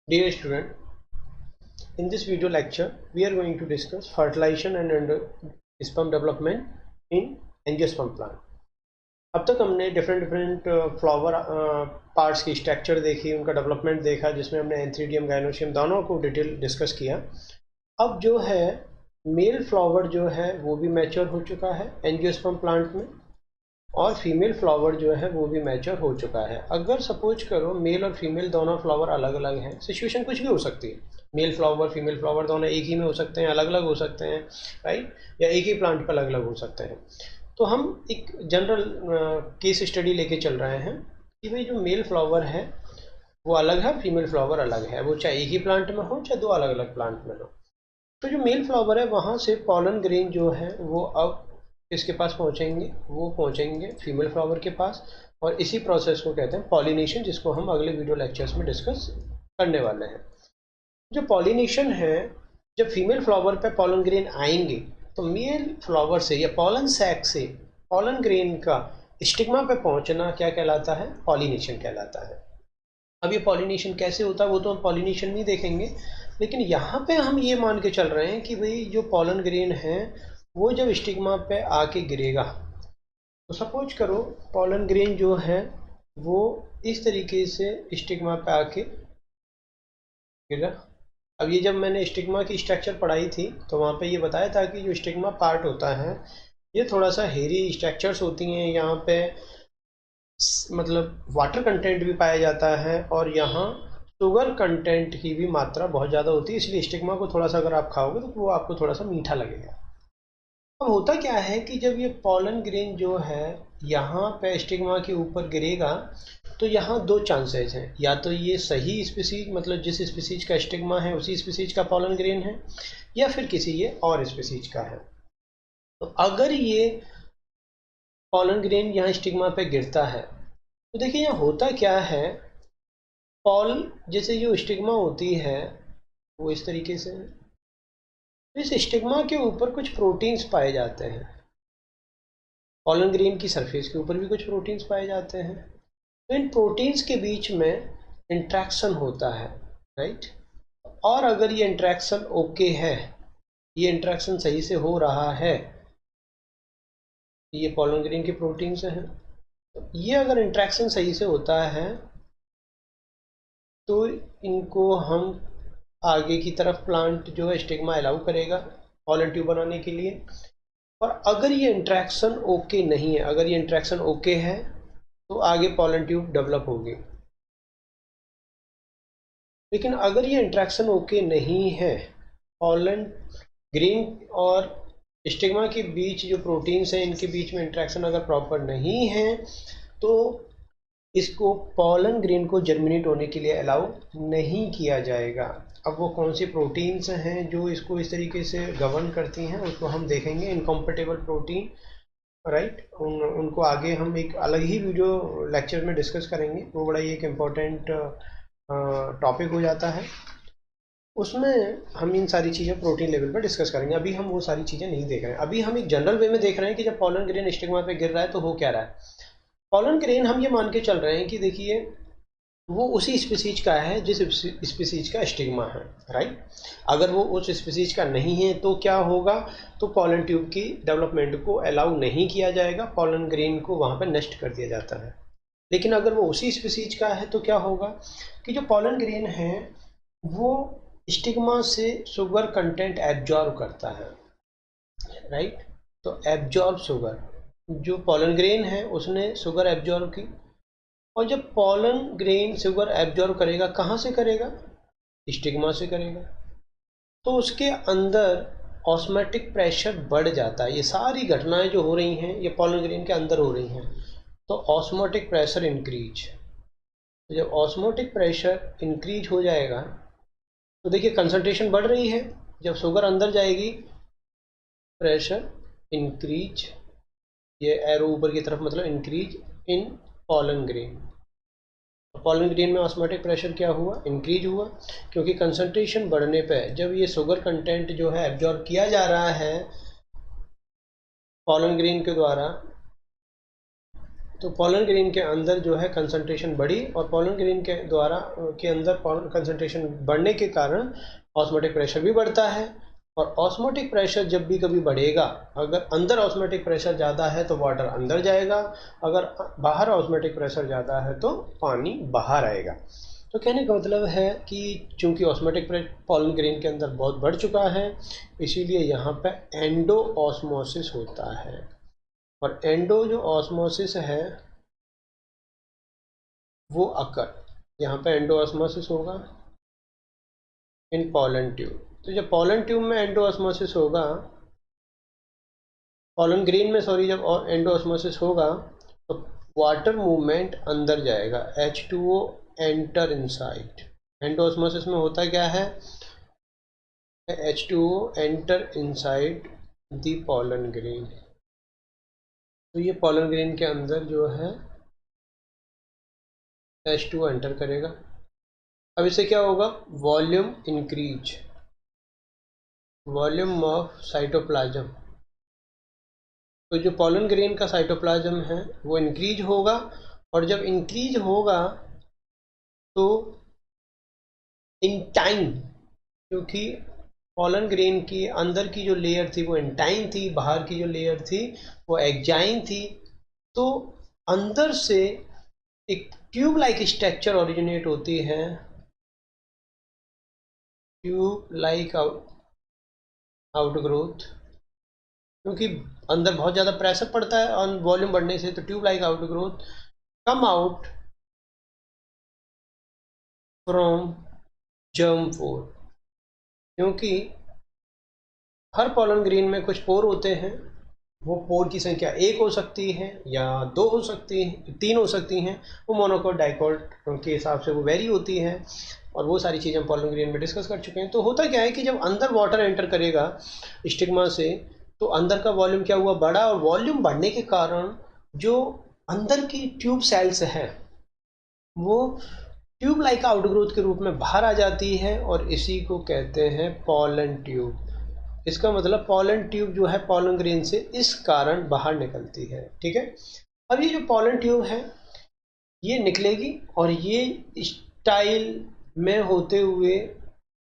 Dear student, in this video lecture, we are going to discuss fertilization and sperm development in angiosperm plant. अब तक हमने different flower parts की structure देखी, उनका development देखा, जिसमें हमने एंथ्रीडियम गाइनोशियम दोनों को डिटेल डिस्कस किया। अब जो है मेल फ्लावर जो है वो भी मैच्योर हो चुका है एंजियोस्पर्म प्लांट में, और फीमेल फ्लावर जो है वो भी मैच्योर हो चुका है। अगर सपोज करो मेल और फीमेल दोनों फ्लावर अलग अलग हैं, सिचुएशन कुछ भी हो सकती है, मेल फ्लावर फीमेल फ्लावर दोनों एक ही में हो सकते हैं, अलग अलग हो सकते हैं, राइट, या एक ही प्लांट पर अलग अलग हो सकते हैं। तो हम एक जनरल केस स्टडी लेके चल रहे हैं कि भाई जो मेल फ्लावर है वो अलग है, फीमेल फ्लावर अलग है, वो चाहे एक ही प्लांट में हो चाहे दो अलग अलग प्लांट में हो। तो जो मेल फ्लावर है वहाँ से पॉलन ग्रेन जो है वो अब किसके पास पहुँचेंगे, वो पहुँचेंगे फीमेल फ्लावर के पास, और इसी प्रोसेस को कहते हैं पॉलिनेशन, जिसको हम अगले वीडियो लेक्चर्स में डिस्कस करने वाले हैं। जो पॉलिनेशन है, जब फीमेल फ्लावर पे पॉलन ग्रेन आएंगे तो मेल फ्लावर से या पॉलन सैक से पॉलन ग्रेन का स्टिग्मा पे पहुंचना क्या कहलाता है, पॉलिनेशन कहलाता है। अब ये पॉलिनेशन कैसे होता है वो तो हम पॉलिनेशन नहीं देखेंगे, लेकिन यहाँ पे हम ये मान के चल रहे हैं कि भाई जो पॉलन ग्रेन है वो जब स्टिग्मा पे आके गिरेगा, तो सपोज करो पॉलन ग्रेन जो है वो इस तरीके से स्टिग्मा पे आके गिरा। अब ये जब मैंने स्टिग्मा की स्ट्रक्चर पढ़ाई थी तो वहाँ पे ये बताया था कि जो स्टिग्मा पार्ट होता है ये थोड़ा सा हेरी स्ट्रक्चर्स होती हैं, यहाँ पे मतलब वाटर कंटेंट भी पाया जाता है और यहाँ शुगर कंटेंट की भी मात्रा बहुत ज़्यादा होती है, इसलिए स्टिग्मा को थोड़ा सा अगर आप खाओगे तो वो आपको थोड़ा सा मीठा लगेगा। अब होता क्या है कि जब ये पॉलन ग्रेन जो है यहाँ पे स्टिग्मा के ऊपर गिरेगा तो यहाँ दो चांसेस हैं, या तो ये सही स्पीसीज मतलब जिस स्पीसीज का स्टिग्मा है उसी स्पीसीज का पॉलन ग्रेन है, या फिर किसी ये और स्पीसीज का है। तो अगर ये पॉलन ग्रेन यहाँ स्टिग्मा पे गिरता है तो देखिए यहाँ होता क्या है, पॉल जैसे जो स्टिग्मा होती है वो इस तरीके से है, तो इस स्टिग्मा के ऊपर कुछ प्रोटीन्स पाए जाते हैं, पॉलन ग्रेन की सरफेस के ऊपर भी कुछ प्रोटीन्स पाए जाते हैं। तो इन प्रोटीन्स के बीच में इंट्रैक्शन होता है, राइट, और अगर ये इंट्रैक्शन ओके है, ये इंट्रैक्शन सही से हो रहा है, ये पॉलन ग्रेन के प्रोटीन्स हैं, तो ये अगर इंट्रैक्शन सही से होता है तो इनको हम आगे की तरफ प्लांट जो है स्टिग्मा अलाउ करेगा पॉलन ट्यूब बनाने के लिए। और अगर ये इंट्रैक्शन ओके नहीं है, अगर ये इंट्रैक्शन ओके है तो आगे पॉलन ट्यूब डेवलप होगी। लेकिन अगर ये इंट्रैक्शन ओके नहीं है, पॉलन ग्रेन और स्टिग्मा के बीच जो प्रोटीन्स हैं इनके बीच में इंट्रैक्शन अगर प्रॉपर नहीं है तो इसको पॉलन ग्रेन को जर्मिनेट होने के लिए अलाउ नहीं किया जाएगा। अब वो कौन सी प्रोटीन्स हैं जो इसको इस तरीके से गवर्न करती हैं उसको हम देखेंगे, इनकॉम्पेटेबल प्रोटीन, राइट, उनको आगे हम एक अलग ही वीडियो लेक्चर में डिस्कस करेंगे, वो बड़ा ही एक इम्पोर्टेंट टॉपिक हो जाता है, उसमें हम इन सारी चीज़ें प्रोटीन लेवल पर डिस्कस करेंगे। अभी हम वो सारी चीज़ें नहीं देख रहे हैं, अभी हम एक जनरल वे में देख रहे हैं कि जब पॉलन ग्रेन स्टिग्मा पे गिर रहा है तो हो क्या रहा है। पॉलन ग्रेन हम ये मान के चल रहे हैं कि देखिए वो उसी स्पीसीज का है जिस स्पीसीज का स्टिग्मा है, राइट। अगर वो उस स्पीसीज का नहीं है तो क्या होगा, तो पॉलन ट्यूब की डेवलपमेंट को अलाउ नहीं किया जाएगा, पॉलन ग्रेन को वहाँ पर नष्ट कर दिया जाता है। लेकिन अगर वो उसी स्पीसीज का है तो क्या होगा कि जो पॉलन ग्रेन है वो स्टिग्मा से शुगर कंटेंट एब्जॉर्ब करता है, राइट। तो एब्जॉर्ब शुगर, जो पॉलन ग्रेन है उसने शुगर एब्जॉर्ब की, और जब पॉलन ग्रेन शुगर एब्जॉर्ब करेगा कहाँ से करेगा, स्टिग्मा से करेगा, तो उसके अंदर ऑस्मोटिक प्रेशर बढ़ जाता है। ये सारी घटनाएं जो हो रही हैं ये पॉलन ग्रेन के अंदर हो रही हैं, तो ऑस्मोटिक प्रेशर इंक्रीज। तो जब ऑस्मोटिक प्रेशर इंक्रीज हो जाएगा तो देखिए कंसंट्रेशन बढ़ रही है, जब शुगर अंदर जाएगी प्रेशर इंक्रीज, ये एरो ऊपर की तरफ मतलब increase in pollen grain. Pollen grain में ऑस्मोटिक प्रेशर क्या हुआ, इंक्रीज हुआ, क्योंकि कंसंट्रेशन बढ़ने पे जब ये शुगर कंटेंट जो है एब्जॉर्ब किया जा रहा है पॉलन ग्रेन के द्वारा तो पोलन ग्रेन के अंदर जो है कंसंट्रेशन बढ़ी, और पोलन ग्रेन के द्वारा के अंदर कंसंट्रेशन बढ़ने के कारण ऑस्मोटिक प्रेशर भी बढ़ता है। और ऑस्मोटिक प्रेशर जब भी कभी बढ़ेगा, अगर अंदर ऑस्मोटिक प्रेशर ज़्यादा है तो वाटर अंदर जाएगा, अगर बाहर ऑस्मोटिक प्रेशर ज़्यादा है तो पानी बाहर आएगा। तो कहने का मतलब है कि चूंकि ऑस्मोटिक प्रेशर पोलन ग्रेन के अंदर बहुत बढ़ चुका है, इसीलिए यहाँ पे एंडो ऑस्मोसिस होता है। और एंडो जो ऑस्मोसिस है वो अकर, यहाँ पे एंडो ऑस्मोसिस होगा इन पोलन ट्यूब। तो जब पोलन ट्यूब में एंडो ऑस्मोसिस होगा, पोलन ग्रेन में सॉरी, जब एंडो ऑस्मोसिस होगा तो वाटर मूवमेंट अंदर जाएगा, H2O enter inside. Endo osmosis में होता क्या है, H2O enter inside the pollen grain. तो ये पोलन ग्रेन के अंदर जो है H2O एंटर करेगा। अब इससे क्या होगा, volume increase, volume of cytoplasm. तो जो पोलन ग्रेन का साइटोप्लाज्म है वो इंक्रीज होगा, और जब इंक्रीज होगा तो इन टाइम, क्योंकि पोलन ग्रेन की अंदर की जो लेयर थी वो इंटाइन थी, बाहर की जो लेयर थी वो एक्जाइन थी, तो अंदर से एक ट्यूब लाइक स्ट्रक्चर ओरिजिनेट होती है, ट्यूब लाइक आउटग्रोथ, क्योंकि अंदर बहुत ज़्यादा प्रेशर पड़ता है और वॉल्यूम बढ़ने से, तो tube like outgrowth come out from germ pore. क्योंकि हर पोलन ग्रेन में कुछ पोर होते हैं, वो पोर की संख्या 1 हो सकती है या 2 हो सकती है, 3 हो सकती हैं, वो मोनोकोट डाइकोट के हिसाब से वो वेरी होती है, और वो सारी चीज़ें हम पोलन ग्रेन में डिस्कस कर चुके हैं। तो होता क्या है कि जब अंदर वाटर एंटर करेगा स्टिग्मा से, तो अंदर का वॉल्यूम क्या हुआ, बढ़ा, और वॉल्यूम बढ़ने के कारण जो अंदर की ट्यूब सेल्स हैं वो ट्यूब लाइक आउटग्रोथ के रूप में बाहर आ जाती है, और इसी को कहते हैं पोलन ट्यूब। इसका मतलब पोलन ट्यूब जो है पोलन ग्रेन से इस कारण बाहर निकलती है, ठीक है। अब ये जो पोलन ट्यूब है ये निकलेगी, और ये स्टाइल में होते हुए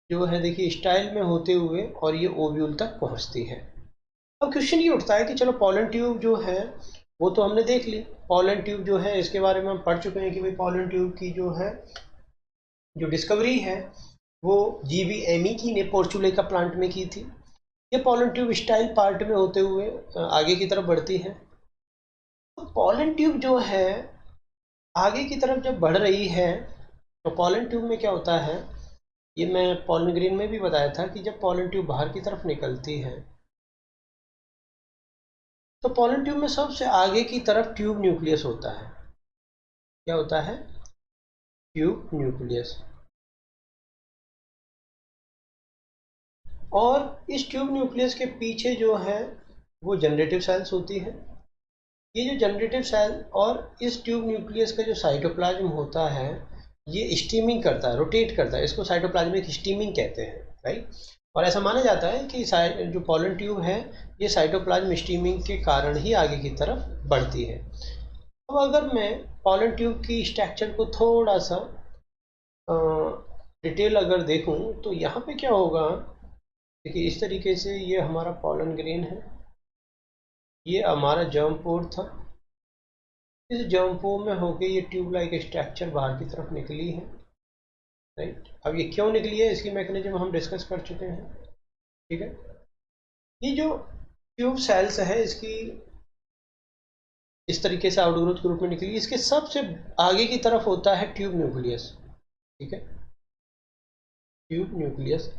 जो है, देखिए स्टाइल में होते हुए और ये ओव्यूल तक पहुंचती है। अब क्वेश्चन ये उठता है कि चलो पोलन ट्यूब जो है वो तो हमने देख ली, पोलन ट्यूब जो है इसके बारे में हम पढ़ चुके हैं कि भाई पोलन ट्यूब की जो है जो डिस्कवरी है वो GV की ने पोर्चुलेका प्लांट में की थी। ये पोलन ट्यूब स्टाइल पार्ट में होते हुए आगे की तरफ बढ़ती है। तो पोलन ट्यूब जो है आगे की तरफ जब बढ़ रही है, तो पोलन ट्यूब में क्या होता है, ये मैं पोलन ग्रेन में भी बताया था कि जब पोलन ट्यूब बाहर की तरफ निकलती है तो पोलन ट्यूब में सबसे आगे की तरफ ट्यूब न्यूक्लियस होता है। क्या होता है, ट्यूब न्यूक्लियस। और इस ट्यूब न्यूक्लियस के पीछे जो है वो जनरेटिव सेल्स होती है। ये जो जनरेटिव सेल और इस ट्यूब न्यूक्लियस का जो साइटोप्लाज्म होता है ये स्टीमिंग करता है, रोटेट करता है, इसको साइटोप्लाज्मिक स्टीमिंग कहते हैं, राइट। और ऐसा माना जाता है कि जो पोलन ट्यूब है ये साइटोप्लाज्म स्टीमिंग के कारण ही आगे की तरफ बढ़ती है। अब अगर मैं पोलन ट्यूब की स्ट्रक्चर को थोड़ा सा डिटेल अगर देखूं तो यहाँ पे क्या होगा, देखिए इस तरीके से ये हमारा पोलन ग्रेन है, ये हमारा जर्म पोर था, इस जर्म पोर में होके ये ट्यूब लाइक स्ट्रक्चर बाहर की तरफ निकली है, राइट। अब ये क्यों निकली है इसकी मैकेनिज्म हम डिस्कस कर चुके हैं, ठीक है। ये जो ट्यूब सेल्स है इसकी इस तरीके से आउटग्रोथ के रूप में निकली, इसके सबसे आगे की तरफ होता है ट्यूब न्यूक्लियस, ठीक है, ट्यूब न्यूक्लियस।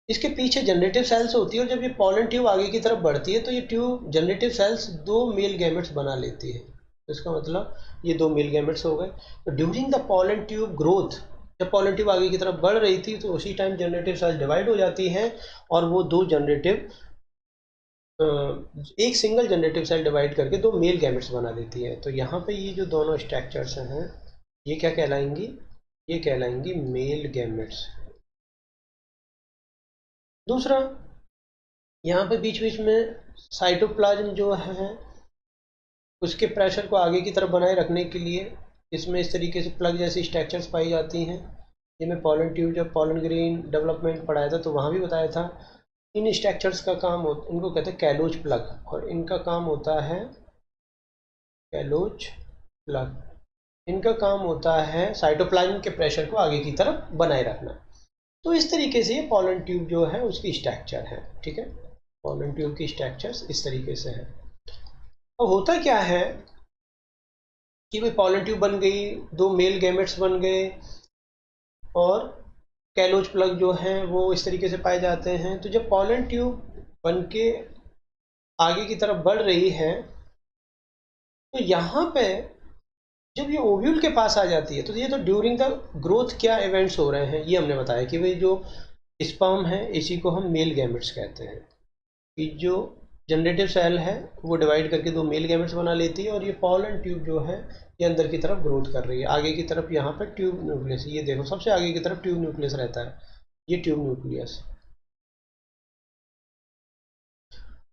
इसके पीछे जनरेटिव सेल्स होती है, और जब ये पोलन ट्यूब आगे की तरफ बढ़ती है तो ये tube generative cells 2 male gametes बना लेती है। तो इसका मतलब ये 2 मेल गैमेट्स हो गए। तो during the pollen tube growth, जब पोलन ट्यूब आगे की तरफ बढ़ रही थी तो उसी टाइम जनरेटिव सेल्स डिवाइड हो जाती हैं, और वो एक सिंगल जनरेटिव सेल डिवाइड करके 2 मेल गैमेट्स बना देती है। तो यहाँ पे ये जो दोनों स्ट्रक्चर्स हैं ये क्या कहलाएंगी, ये कहलाएंगी मेल गैमेट्स। दूसरा, यहाँ पे बीच बीच में साइटोप्लाज्म जो है उसके प्रेशर को आगे की तरफ बनाए रखने के लिए इसमें इस तरीके से प्लग जैसी स्ट्रक्चर्स पाई जाती हैं। ये मैं पॉलन ट्यूब जब पॉलन ग्रेन डेवलपमेंट पढ़ाया था तो वहाँ भी बताया था। इन स्ट्रक्चर्स का काम होता, इनको कहते हैं कैलोज प्लग, और इनका काम होता है कैलोज प्लग, इनका काम होता है साइटोप्लाज्म के प्रेशर को आगे की तरफ बनाए रखना। तो इस तरीके से ये पॉलन ट्यूब जो है उसकी स्ट्रक्चर है, ठीक है। पॉलन ट्यूब की स्ट्रक्चर्स इस तरीके से है। अब होता क्या है कि भाई पॉलन ट्यूब बन गई, दो मेल गैमेट्स बन गए, और कैलोज प्लग जो हैं वो इस तरीके से पाए जाते हैं। तो जब पॉलन ट्यूब बन के आगे की तरफ बढ़ रही है तो यहाँ पे जब ये ओव्यूल के पास आ जाती है तो ये तो ड्यूरिंग द ग्रोथ क्या इवेंट्स हो रहे हैं ये हमने बताया कि भाई जो स्पर्म है इसी को हम मेल गैमेट्स कहते हैं, कि जो जनरेटिव सेल है वो डिवाइड करके दो मेल गैमेट्स बना लेती है, और ये पॉलन ट्यूब जो है ये अंदर की तरफ ग्रोथ कर रही है। आगे की तरफ यहाँ पर ट्यूब न्यूक्लियस, ये देखो सबसे आगे की तरफ ट्यूब न्यूक्लियस रहता है, ये ट्यूब न्यूक्लियस।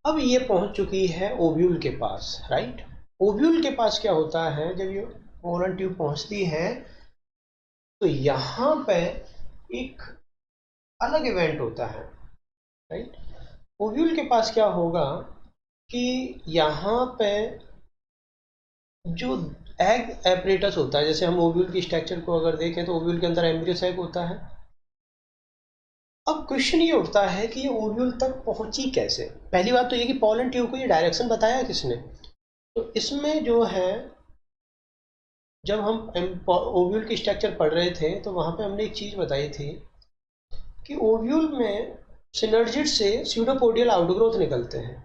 अब ये पहुंच चुकी है ओव्यूल के पास, राइट। ओव्यूल के पास क्या होता है, जब ये पॉलन ट्यूब पहुंचती है तो यहाँ पे एक अलग इवेंट होता है, राइट। ओव्यूल के पास क्या होगा कि यहाँ पे जो एग एपरेटस होता है, जैसे हम ओव्यूल की स्ट्रक्चर को अगर देखें तो ओव्यूल के अंदर एम्ब्रियो सैक होता है। अब क्वेश्चन ये उठता है कि ये ओव्यूल तक पहुंची कैसे। पहली बात तो ये कि पॉलन ट्यूब को ये डायरेक्शन बताया किसने, तो इसमें जो है जब हम ओव्यूल की स्ट्रक्चर पढ़ रहे थे तो वहाँ पे हमने एक चीज़ बताई थी कि ओव्यूल में सिनर्जिड से स्यूडोपोडियल आउटग्रोथ निकलते हैं,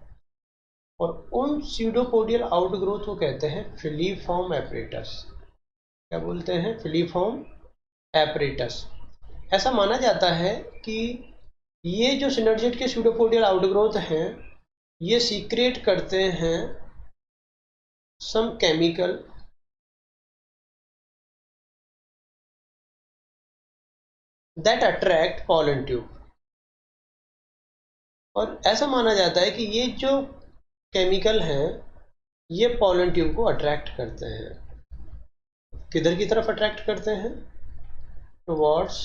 और उन स्यूडोपोडियल आउटग्रोथ को कहते हैं फिलीफॉर्म एपरेटस। क्या बोलते हैं? Filiform apparatus. ऐसा माना जाता है कि ये जो सिनर्जिड के स्यूडोपोडियल आउटग्रोथ हैं ये सीक्रेट करते हैं some chemical that attract pollen tube, और ऐसा माना जाता है कि ये जो केमिकल हैं ये पॉलन ट्यूब को अट्रैक्ट करते हैं। किधर की तरफ अट्रैक्ट करते हैं? टुवर्ड्स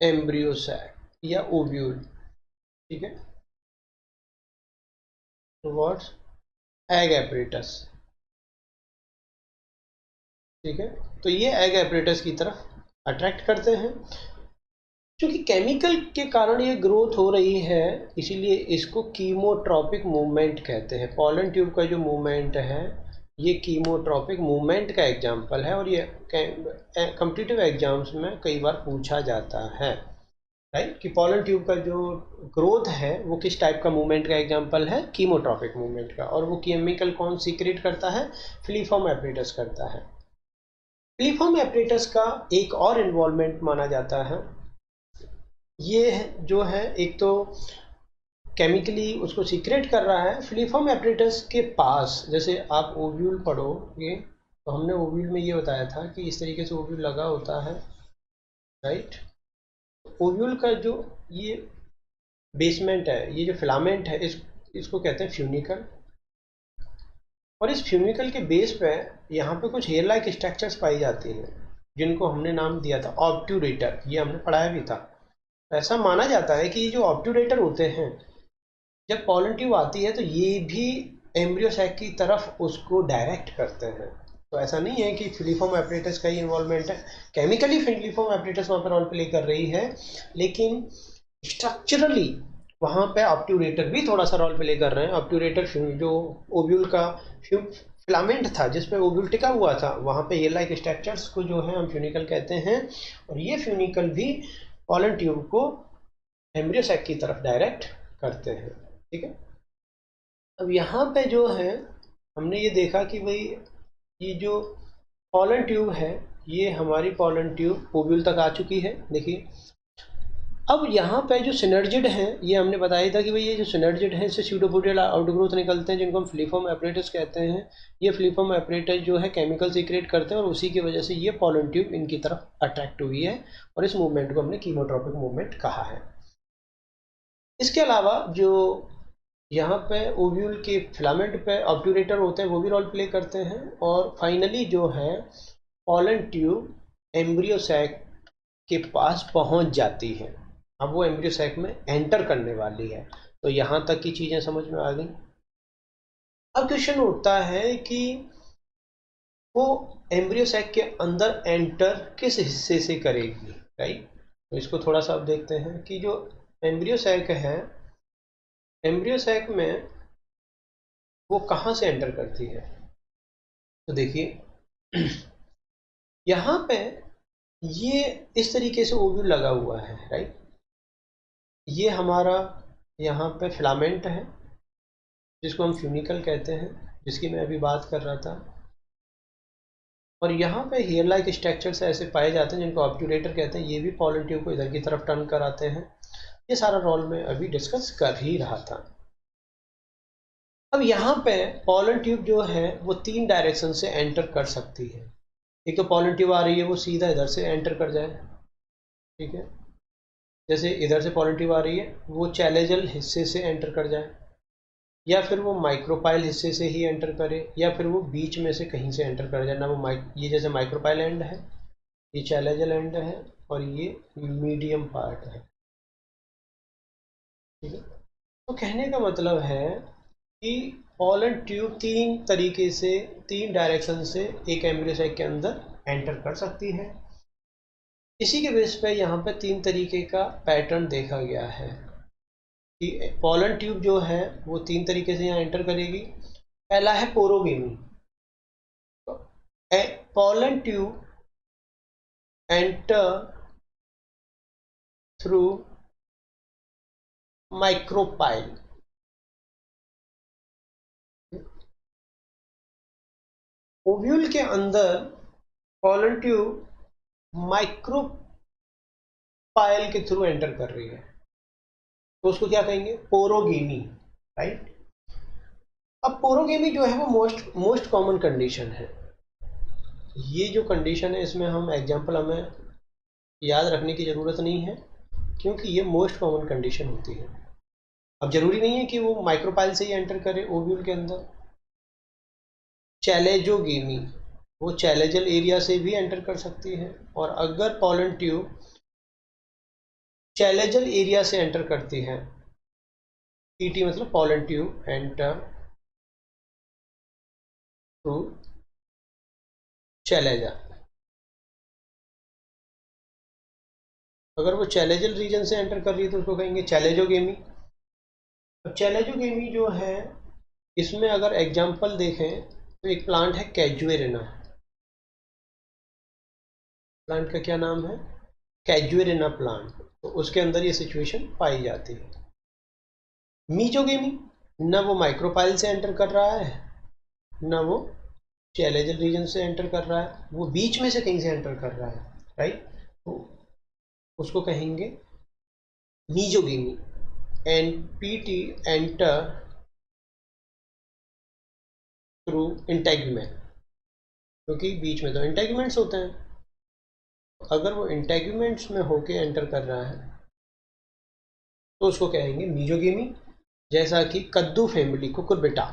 एम्ब्रियो सैक या ओव्यूल, ठीक है, टुवर्ड्स एग एपरेटस, ठीक है। तो ये एग एपरेटस की तरफ अट्रैक्ट करते हैं। क्योंकि केमिकल के कारण ये ग्रोथ हो रही है इसीलिए इसको कीमोट्रॉपिक मूवमेंट कहते हैं। पॉलन ट्यूब का जो मूवमेंट है ये कीमोट्रॉपिक मूवमेंट का एग्जाम्पल है, और ये कॉम्पिटिटिव एग्जाम्स में कई बार पूछा जाता है, राइट, कि पॉलन ट्यूब का जो ग्रोथ है वो किस टाइप का मूवमेंट का एग्जाम्पल है? कीमोट्रॉपिक मूवमेंट का। और वो केमिकल कौन सीक्रेट करता है? फिलीफॉर्म एपरेटस करता है। फिलीफॉर्म एपरेटस का एक और इन्वॉल्वमेंट माना जाता है, ये जो है एक तो केमिकली उसको सीक्रेट कर रहा है। फिलीफॉर्म एपरेटस के पास जैसे आप ओव्यूल पढ़ोगे तो हमने ओव्यूल में ये बताया था कि इस तरीके से ओव्यूल लगा होता है, राइट। ओव्यूल का जो ये बेसमेंट है, ये जो फिलामेंट है, इसको कहते हैं फ्यूनिकल, और इस फ्यूनिकल के बेस पे यहाँ पे कुछ हेयर लाइक स्ट्रक्चर्स पाई जाती हैं जिनको हमने नाम दिया था ऑब्ट्यूरेटर, ये हमने पढ़ाया भी था। ऐसा माना जाता है कि ये जो ऑब्ट्यूरेटर होते हैं जब पॉलन ट्यूब आती है तो ये भी एम्ब्रियो सैक की तरफ उसको डायरेक्ट करते हैं। तो ऐसा नहीं है कि फिलीफॉर्म एपरेटस का ही इन्वॉल्वमेंट है, केमिकली फिलीफॉर्म एपरेटस वहाँ पर रोल प्ले कर रही है, लेकिन स्ट्रक्चरली वहाँ पे ऑब्ट्यूरेटर भी थोड़ा सा रोल प्ले कर रहे हैं। ऑब्ट्यूरेटर जो ओव्यूल का फिलामेंट था जिस पे ओव्यूल टिका हुआ था वहाँ पे ये लाइक स्ट्रक्चर्स को जो है हम फ्यूनिकल कहते हैं, और ये फ्यूनिकल भी पॉलन ट्यूब को एम्ब्रियो सैक की तरफ डायरेक्ट करते हैं, ठीक है। अब यहाँ पे जो है हमने ये देखा कि भाई ये जो पॉलन ट्यूब है ये हमारी पॉलन ट्यूब ओव्यूल तक आ चुकी है। देखिए अब यहाँ पे जो सिनर्जिड हैं ये हमने बताया था कि भाई ये जो सिनर्जिड है इससे स्यूडोपोडियल आउटग्रोथ निकलते हैं जिनको हम फिलीफॉर्म एपरेटस कहते हैं। ये फिलीफॉर्म एपरेटस जो है केमिकल सीक्रेट करते हैं और उसी की वजह से ये पॉलन ट्यूब इनकी तरफ अट्रैक्ट हुई है, और इस मूवमेंट को हमने कीमोट्रॉपिक मूवमेंट कहा है। इसके अलावा जो यहाँ पे ओव्यूल के फिलामेंट पे ऑब्ट्यूरेटर होते हैं, वो भी रोल प्ले करते हैं। और फाइनली जो है पॉलन ट्यूब एम्ब्रियो सैक के पास पहुंच जाती है। अब वो एम्ब्रियो सैक में एंटर करने वाली है। तो यहाँ तक की चीज़ें समझ में आ गई। अब क्वेश्चन उठता है कि वो एम्ब्रियो सैक के अंदर एंटर किस हिस्से से करेगी, राइट। तो इसको थोड़ा सा अब देखते हैं कि जो एम्ब्रियो सैक है, एम्ब्रियो सैक में वो कहाँ से एंटर करती है। तो देखिए यहाँ पे ये इस तरीके से ओव्यूल लगा हुआ है, राइट। ये हमारा यहाँ पे फिलामेंट है जिसको हम फ्यूनिकल कहते हैं, जिसकी मैं अभी बात कर रहा था। और यहाँ पे हेयर लाइक स्ट्रक्चर्स ऐसे पाए जाते हैं जिनको ऑब्ट्यूरेटर कहते हैं। ये भी पॉलन ट्यूब को इधर की तरफ टर्न कराते हैं। ये सारा रोल मैं अभी डिस्कस कर ही रहा था। अब यहाँ पे पॉलन ट्यूब जो है वो 3 डायरेक्शन से एंटर कर सकती है। एक तो पॉलन ट्यूब आ रही है, वो सीधा इधर से एंटर कर जाए, ठीक है। जैसे इधर से पॉलन ट्यूब आ रही है, वो चैलेजल हिस्से से एंटर कर जाए, या फिर वो माइक्रोपाइल हिस्से से ही एंटर करे, या फिर वो बीच में से कहीं से एंटर कर जाए ना। वो ये जैसे माइक्रोपाइल एंड है, ये चैलेजल एंड है, और ये मीडियम पार्ट है, ठीक है। तो कहने का मतलब है कि पॉलन ट्यूब 3 तरीके से, 3 डायरेक्शन से एक एम्ब्रियो सैक के अंदर एंटर कर सकती है। इसी के बेस पे यहाँ पे 3 तरीके का पैटर्न देखा गया है कि पॉलन ट्यूब जो है वो 3 तरीके से यहाँ एंटर करेगी। पहला है porogamy. Pollen tube enter through micropyle. Ovule के अंदर पॉलन ट्यूब माइक्रोपाइल के थ्रू एंटर कर रही है, तो उसको क्या कहेंगे, पोरोगेमी, राइट। अब पोरोगेमी जो है वो मोस्ट कॉमन कंडीशन है। ये जो कंडीशन है इसमें हम एग्जाम्पल हमें याद रखने की ज़रूरत नहीं है, क्योंकि ये मोस्ट कॉमन कंडीशन होती है। अब जरूरी नहीं है कि वो माइक्रोपाइल से ही एंटर करे ओव्यूल के अंदर। चैलेजोगेमी, वो चैलेजल एरिया से भी एंटर कर सकती है। और अगर पॉलन ट्यूब चैलेजल एरिया से एंटर करती है, पीटी मतलब पॉलन ट्यूब एंटर थ्रू चैलेजा, अगर वो चैलेजल रीजन से एंटर कर रही है तो उसको कहेंगे चैलेजोगेमी। अब चैलेजोगेमी जो है, इसमें अगर एग्जाम्पल देखें तो एक प्लांट है कैजुएरिना। प्लांट का क्या नाम है, कैजुएरिना प्लांट। तो उसके अंदर ये सिचुएशन पाई जाती है। मीजोगेमी, न वो माइक्रोपाइल से एंटर कर रहा है, न वो चैलेजल रीजन से एंटर कर रहा है, वो बीच में से कहीं से एंटर कर रहा है, राइट। तो उसको कहेंगे mesogamy. And PT enter through integument, क्योंकि बीच में तो इंटेगुमेंट्स होते हैं। अगर वो इंटेगुमेंट्स में होके एंटर कर रहा है तो उसको कहेंगे मीजोगेमी। जैसा कि कद्दू फैमिली, कुकुरबिटा,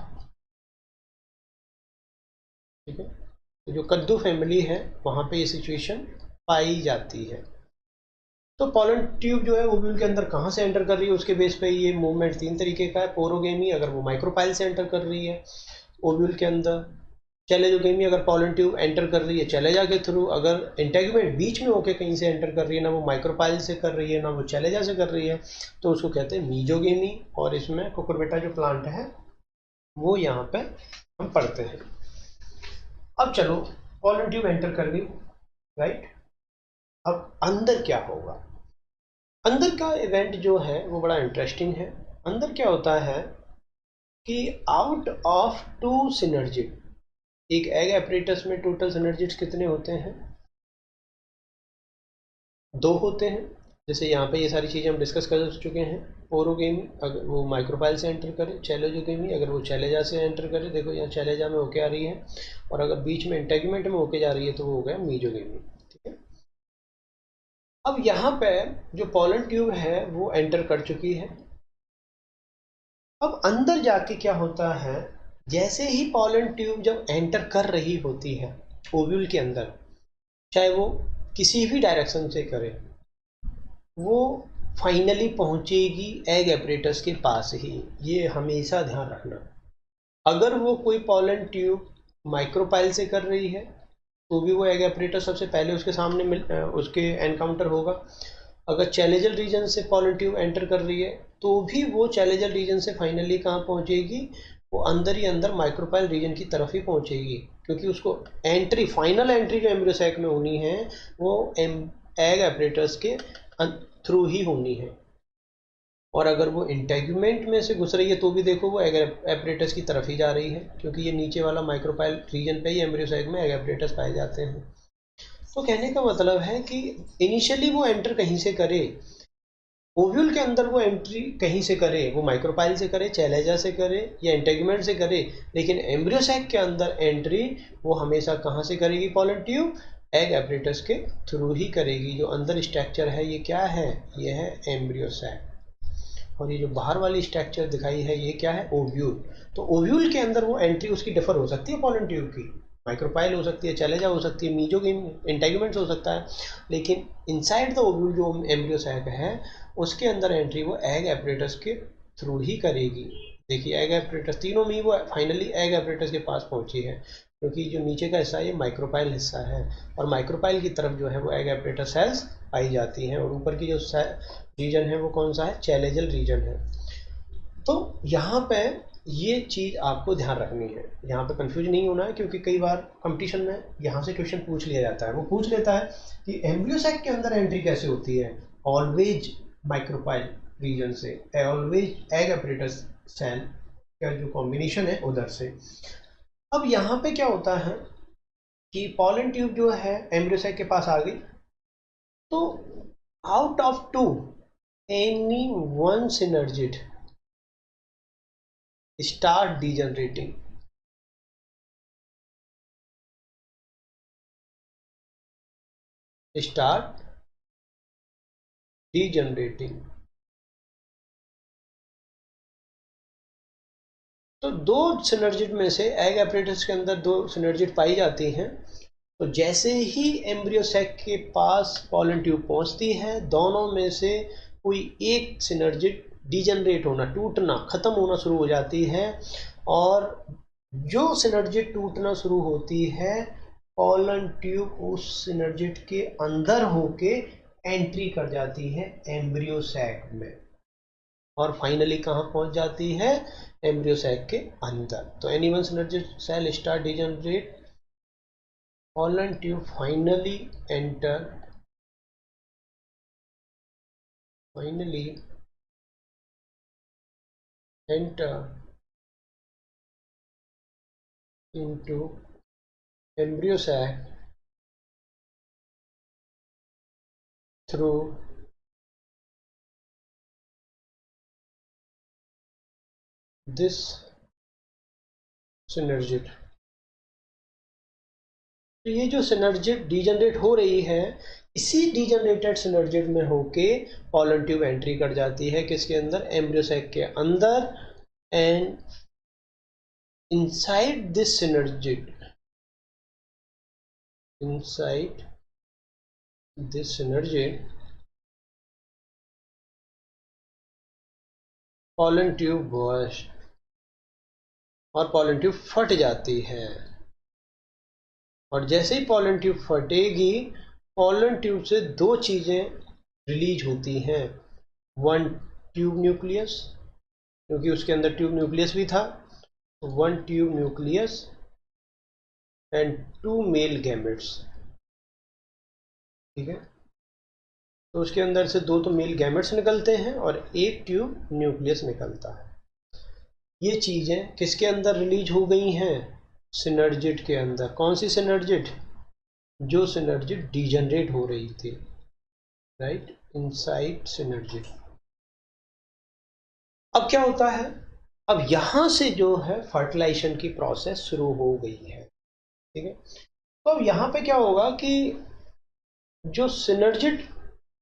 ठीक है। तो जो कद्दू फैमिली है वहाँ पे ये सिचुएशन पाई जाती है। तो पॉलन ट्यूब जो है ओव्यूल के अंदर कहाँ से एंटर कर रही है, उसके बेस पे ये मूवमेंट 3 तरीके का है। पोरोगेमी, अगर वो माइक्रोपाइल से एंटर कर रही है ओव्यूल के अंदर। चैलेजोगेमी, अगर पॉलन ट्यूब एंटर कर रही है चैलेजा के थ्रू। अगर इंटेगुमेंट बीच में होके कहीं से एंटर कर रही है, ना वो माइक्रोपाइल से कर रही है ना वो चैलेजा से कर रही है, तो उसको कहते हैं मीजोगेमी। और इसमें कुकुरबिटा जो प्लांट है वो यहाँ पे हम पढ़ते हैं। अब चलो, पॉलन ट्यूब एंटर कर गई, राइट। अब अंदर क्या होगा, अंदर का इवेंट जो है वो बड़ा इंटरेस्टिंग है। अंदर क्या होता है कि आउट ऑफ 2 सिनर्जिड, एक एग एपरेटस में टोटल सिनर्जिड्स कितने होते हैं, 2 होते हैं। जैसे यहाँ पे ये सारी चीज़ें हम डिस्कस कर चुके हैं। पोरोगेमी, अगर वो माइक्रोपाइल से एंटर करे। चैलेजोगेमी, अगर वो चैलेजा से एंटर करे, देखो यहाँ चैलेजा में होके आ रही है, और अगर बीच में इंटेगुमेंट में होके जा रही है तो वो हो गया मीजोगेमी, ठीक है। अब यहाँ पे जो पॉलन ट्यूब है वो एंटर कर चुकी है, अब अंदर जाके क्या होता है, जैसे ही पॉलन ट्यूब जब एंटर कर रही होती है ओव्यूल के अंदर, चाहे वो किसी भी डायरेक्शन से करे, वो फाइनली पहुंचेगी एग एपरेटस के पास ही। ये हमेशा ध्यान रखना। अगर वो कोई पॉलन ट्यूब माइक्रोपाइल से कर रही है तो भी वो एग एपरेटस सबसे पहले उसके सामने उसके एनकाउंटर होगा। अगर चैलेंजल रीजन से पॉलन ट्यूब एंटर कर रही है तो भी वो चैलेंजल रीजन से फाइनली कहाँ पहुंचेगी, वो अंदर ही अंदर माइक्रोपाइल रीजन की तरफ ही पहुंचेगी, क्योंकि उसको एंट्री, फाइनल एंट्री जो एम्ब्रियो सैक में होनी है वो एग एपरेटस के थ्रू ही होनी है। और अगर वो इंटेगुमेंट में से घुस रही है तो भी देखो वो एग एपरेटस की तरफ ही जा रही है, क्योंकि ये नीचे वाला माइक्रोपाइल रीजन पे ही एम्ब्रियो सैक में एग एपरेटस पाए जाते हैं। तो कहने का मतलब है कि इनिशियली वो एंटर कहीं से करे, ओव्यूल के अंदर वो एंट्री कहीं से करे, वो माइक्रोपाइल से करे, चैलेजा से करे या इंटेगुमेंट से करे, लेकिन एम्ब्रियो सैक के अंदर एंट्री वो हमेशा कहाँ से करेगी, पॉलन ट्यूब एग एपरेटस के थ्रू ही करेगी। जो अंदर स्ट्रक्चर है ये क्या है, ये है एम्ब्रियो सैक। और ये जो बाहर वाली स्ट्रक्चर दिखाई है ये क्या है, ओव्यूल। तो ओव्यूल के अंदर वो एंट्री उसकी डिफर हो सकती है पॉलन ट्यूब की, माइक्रोपाइल हो सकती है, चैलेजा हो सकती है, मीजोगिन इंटेगुमेंट्स हो सकता है, लेकिन इनसाइड द ओव्यूल जो एम्ब्रियो सैक है उसके अंदर एंट्री वो एग एपरेटस के थ्रू ही करेगी। देखिए एग एपरेटस, तीनों में वो फाइनली एग एपरेटस के पास पहुंची है, क्योंकि जो नीचे का हिस्सा है ये माइक्रोपाइल हिस्सा है, और माइक्रोपाइल की तरफ जो है वो एग एपरेटस सेल्स पाई जाती हैं, और ऊपर की जो रीजन है वो कौन सा है, चैलेंजल रीजन है। तो यहाँ पे ये चीज़ आपको ध्यान रखनी है, यहाँ पे कंफ्यूज नहीं होना है, क्योंकि कई बार कंपटीशन में यहाँ से क्वेश्चन पूछ लिया जाता है। वो पूछ लेता है कि एम्ब्रियो सैक के अंदर एंट्री कैसे होती है, ऑलवेज माइक्रोपाइल रीजन से, ऑलवेज एग एपरेटस सेल का जो कॉम्बिनेशन है उधर से। अब यहाँ पे क्या होता है कि पॉलन ट्यूब जो है एम्ब्रियो सैक के पास आ गई, तो out of two any one synergid start degenerating, start degenerating। तो दो सिनर्जिड में से एग एपरेटस के अंदर दो सिनर्जिड पाई जाती हैं, तो जैसे ही एम्ब्रियो सैक के पास पॉलन ट्यूब पहुंचती है, दोनों में से कोई एक सिनर्जिड डिजनरेट होना, टूटना, खत्म होना शुरू हो जाती है, और जो सिनर्जिड टूटना शुरू होती है पॉलन ट्यूब उस सिनर्जिड के अंदर होके एंट्री कर जाती है एम्ब्रियो सैक में, और फाइनली कहाँ पहुंच जाती है, एम्ब्रियो सैक के अंदर। तो any one synergid cell start degenerate, pollen tube finally enter into embryo sac through this synergid। तो ये जो सिनर्जिड डीजनरेट हो रही है, इसी डीजनरेटेड सिनर्जिड में होके पॉलन ट्यूब एंट्री कर जाती है किसके अंदर, एम्ब्रियो सैक के अंदर, and inside this synergid, inside this synergid pollen tube burst, और पॉलन ट्यूब फट जाती है। और जैसे ही पॉलन ट्यूब फटेगी, पॉलन ट्यूब से दो चीज़ें रिलीज होती हैं, वन ट्यूब न्यूक्लियस, क्योंकि उसके अंदर ट्यूब न्यूक्लियस भी था, one tube nucleus and two male gametes. ठीक है, तो उसके अंदर से दो तो मेल गैमेट्स निकलते हैं और एक ट्यूब न्यूक्लियस निकलता है। ये चीज़ें किसके अंदर रिलीज हो गई हैं, सिनर्जिड के अंदर। कौन सी सिनर्जिड, जो सिनर्जिड डीजनरेट हो रही थी, राइट, इनसाइड सिनर्जिड। अब क्या होता है, अब यहां से जो है फर्टिलाइजेशन की प्रोसेस शुरू हो गई है। ठीक है, तो अब यहाँ पे क्या होगा कि जो सिनर्जिड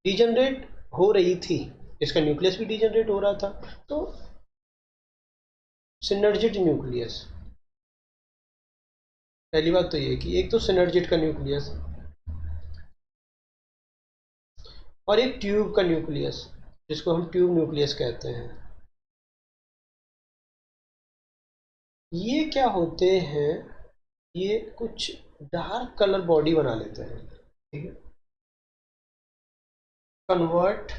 डीजनरेट हो रही थी, इसका न्यूक्लियस भी डीजनरेट हो रहा था, तो सिनर्जिड न्यूक्लियस। पहली बात तो ये कि एक तो सिनर्जिड का न्यूक्लियस और एक ट्यूब का न्यूक्लियस, जिसको हम ट्यूब न्यूक्लियस कहते हैं। ये क्या होते हैं, ये कुछ डार्क कलर बॉडी बना लेते हैं, ठीक है। Convert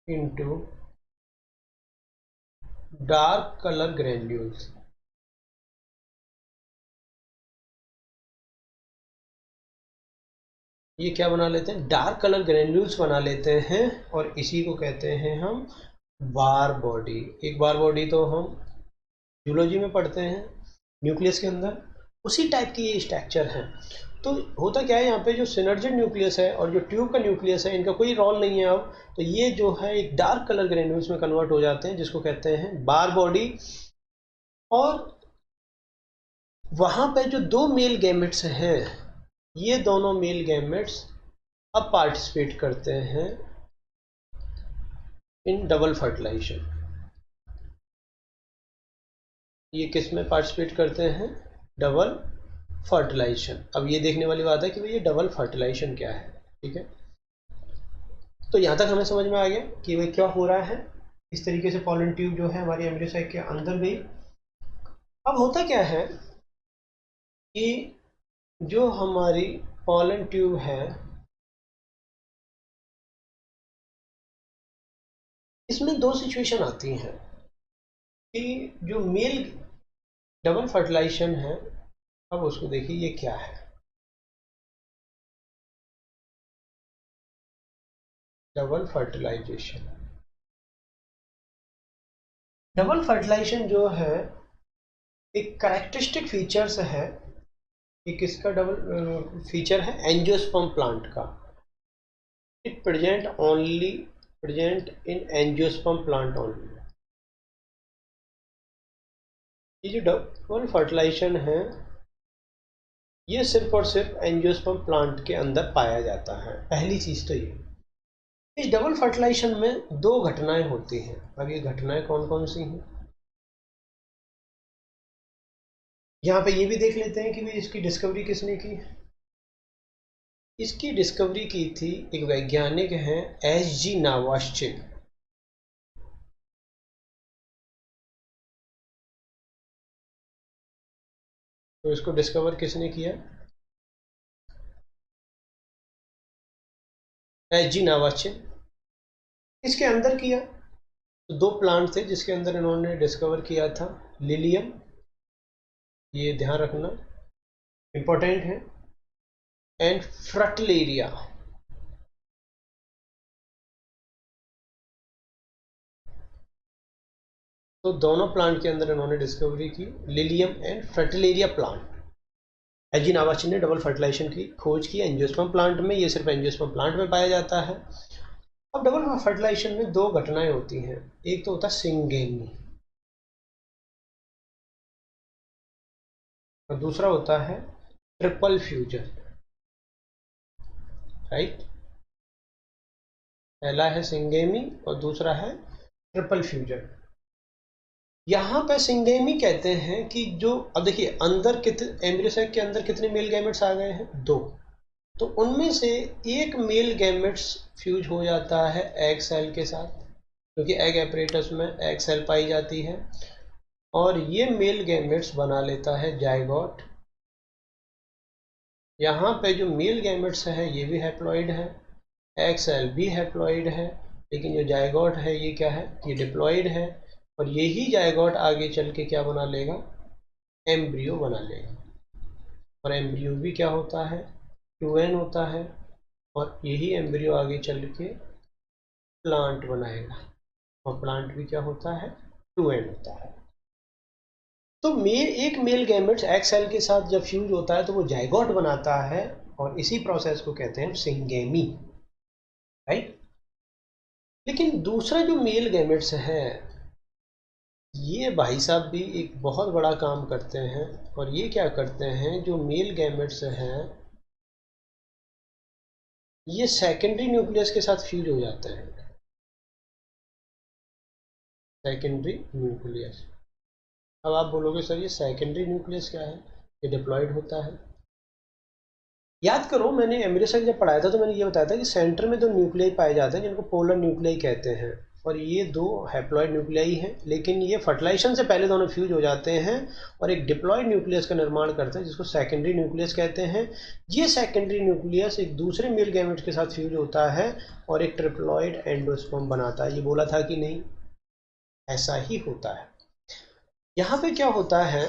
into dark colour granules. ये क्या बना लेते हैं, डार्क कलर ग्रैन्यूल्स बना लेते हैं, और इसी को कहते हैं हम बार बॉडी। एक बार बॉडी तो हम जूलॉजी में पढ़ते हैं न्यूक्लियस के अंदर, उसी टाइप की ये स्ट्रक्चर है। तो होता क्या है, यहाँ पे जो सिनर्जिड न्यूक्लियस है और जो ट्यूब का न्यूक्लियस है, इनका कोई रोल नहीं है अब। तो ये जो है एक डार्क कलर ग्रेन्यूल्स में कन्वर्ट हो जाते हैं, जिसको कहते हैं बार बॉडी। और वहाँ पे जो दो मेल गैमेट्स हैं, ये दोनों मेल गैमेट्स अब पार्टिसिपेट करते हैं इन डबल फर्टिलाइजेशन। ये किस में पार्टिसिपेट करते हैं, डबल फर्टिलाइजेशन। अब ये देखने वाली बात है कि भाई ये डबल फर्टिलाइजेशन क्या है, ठीक है। तो यहाँ तक हमें समझ में आ गया कि भाई क्या हो रहा है। इस तरीके से पॉलन ट्यूब जो है हमारी एम्ब्रियो साइक के अंदर गई। अब होता क्या है कि जो हमारी पॉलन ट्यूब है, इसमें दो सिचुएशन आती हैं कि जो मेल डबल फर्टिलाइजेशन है, अब उसको देखिए ये क्या है। डबल फर्टिलाइजेशन, डबल फर्टिलाइजेशन जो है एक कैरेक्टरिस्टिक फीचर्स है कि किसका डबल फीचर है, एंजियोस्पर्म प्लांट का। It present in angiosperm plant only. ये जो डबल फर्टिलाइजेशन है, ये सिर्फ और सिर्फ एंजियोस्पर्म प्लांट के अंदर पाया जाता है। पहली चीज तो ये, इस डबल फर्टिलाइजेशन में दो घटनाएं होती हैं। अब ये घटनाएं कौन कौन सी हैं, यहाँ पे ये भी देख लेते हैं कि भाई इसकी डिस्कवरी किसने की। इसकी डिस्कवरी की थी एक वैज्ञानिक हैं, एस.जी. नावाश्चिन। तो इसको डिस्कवर किसने किया, एस.जी. नावाश्चिन। इसके अंदर किया तो दो प्लांट थे जिसके अंदर इन्होंने डिस्कवर किया था, लिलियम, ये ध्यान रखना इंपॉर्टेंट है, एंड फ्रटलेरिया। तो दोनों प्लांट के अंदर इन्होंने डिस्कवरी की, लिलियम एंड फ्रटलेरिया प्लांट। एजी नावाची ने डबल फर्टिलाइजेशन की खोज की एंजियोस्पर्म प्लांट में, ये सिर्फ एंजियोस्पर्म प्लांट में पाया जाता है। अब डबल फर्टिलाइजेशन में दो घटनाएं होती हैं, एक तो होता है सिंगेनी और दूसरा होता है ट्रिपल फ्यूजन, राइट। पहला है सिंगेमी और दूसरा है ट्रिपल फ्यूजन। यहाँ पे सिंगेमी कहते हैं कि जो, अब देखिए अंदर कितने एम्ब्रियो सैक के अंदर कितने मेल गैमेट्स आ गए हैं, दो। तो उनमें से एक मेल गैमेट्स फ्यूज हो जाता है एग सेल के साथ, क्योंकि एग एपरेटस में एग सेल पाई जाती है, और ये मेल गैमेट्स बना लेता है जाइगोट। यहाँ पे जो मेल गैमेट्स है ये भी हैप्लॉइड है, एग सेल भी हैप्लॉइड है, लेकिन जो जाइगोट है ये क्या है, ये डिप्लॉइड है। और यही जाइगोट आगे चल के क्या बना लेगा, एम्ब्रियो बना लेगा। और एम्ब्रियो भी क्या होता है, 2n होता है, और यही एम्ब्रियो आगे चल के प्लांट बनाएगा, और प्लांट भी क्या होता है, 2n होता है। तो एक मेल गैमेट्स एग सेल के साथ जब फ्यूज होता है तो वो जाइगोट बनाता है, और इसी प्रोसेस को कहते हैं सिंगेमी, राइट। लेकिन दूसरा जो मेल गैमेट्स है, ये भाई साहब भी एक बहुत बड़ा काम करते हैं। और ये क्या करते हैं, जो मेल गैमेट्स हैं ये सेकेंडरी न्यूक्लियस के साथ फ्यूज हो जाते हैं। Secondary nucleus. अब आप बोलोगे सर ये सेकेंडरी न्यूक्लियस क्या है? ये डिप्लॉयड होता है। याद करो मैंने एमिनो जब पढ़ाया था तो मैंने ये बताया था कि सेंटर में दो न्यूक्लियाई पाए जाते हैं जिनको पोलर न्यूक्लियाई कहते हैं, और ये दो हैप्लॉइड न्यूक्लियाई हैं, लेकिन ये फर्टिलाइजेशन से पहले दोनों फ्यूज हो जाते हैं और एक डिप्लॉयड न्यूक्लियस का निर्माण करते हैं जिसको सेकेंडरी न्यूक्लियस कहते हैं। ये सेकेंडरी न्यूक्लियस एक दूसरे मेल गैमेट के साथ फ्यूज होता है और एक ट्रिप्लॉयड एंडोस्पर्म बनाता है। ये बोला था कि नहीं? ऐसा ही होता है। यहाँ पे क्या होता है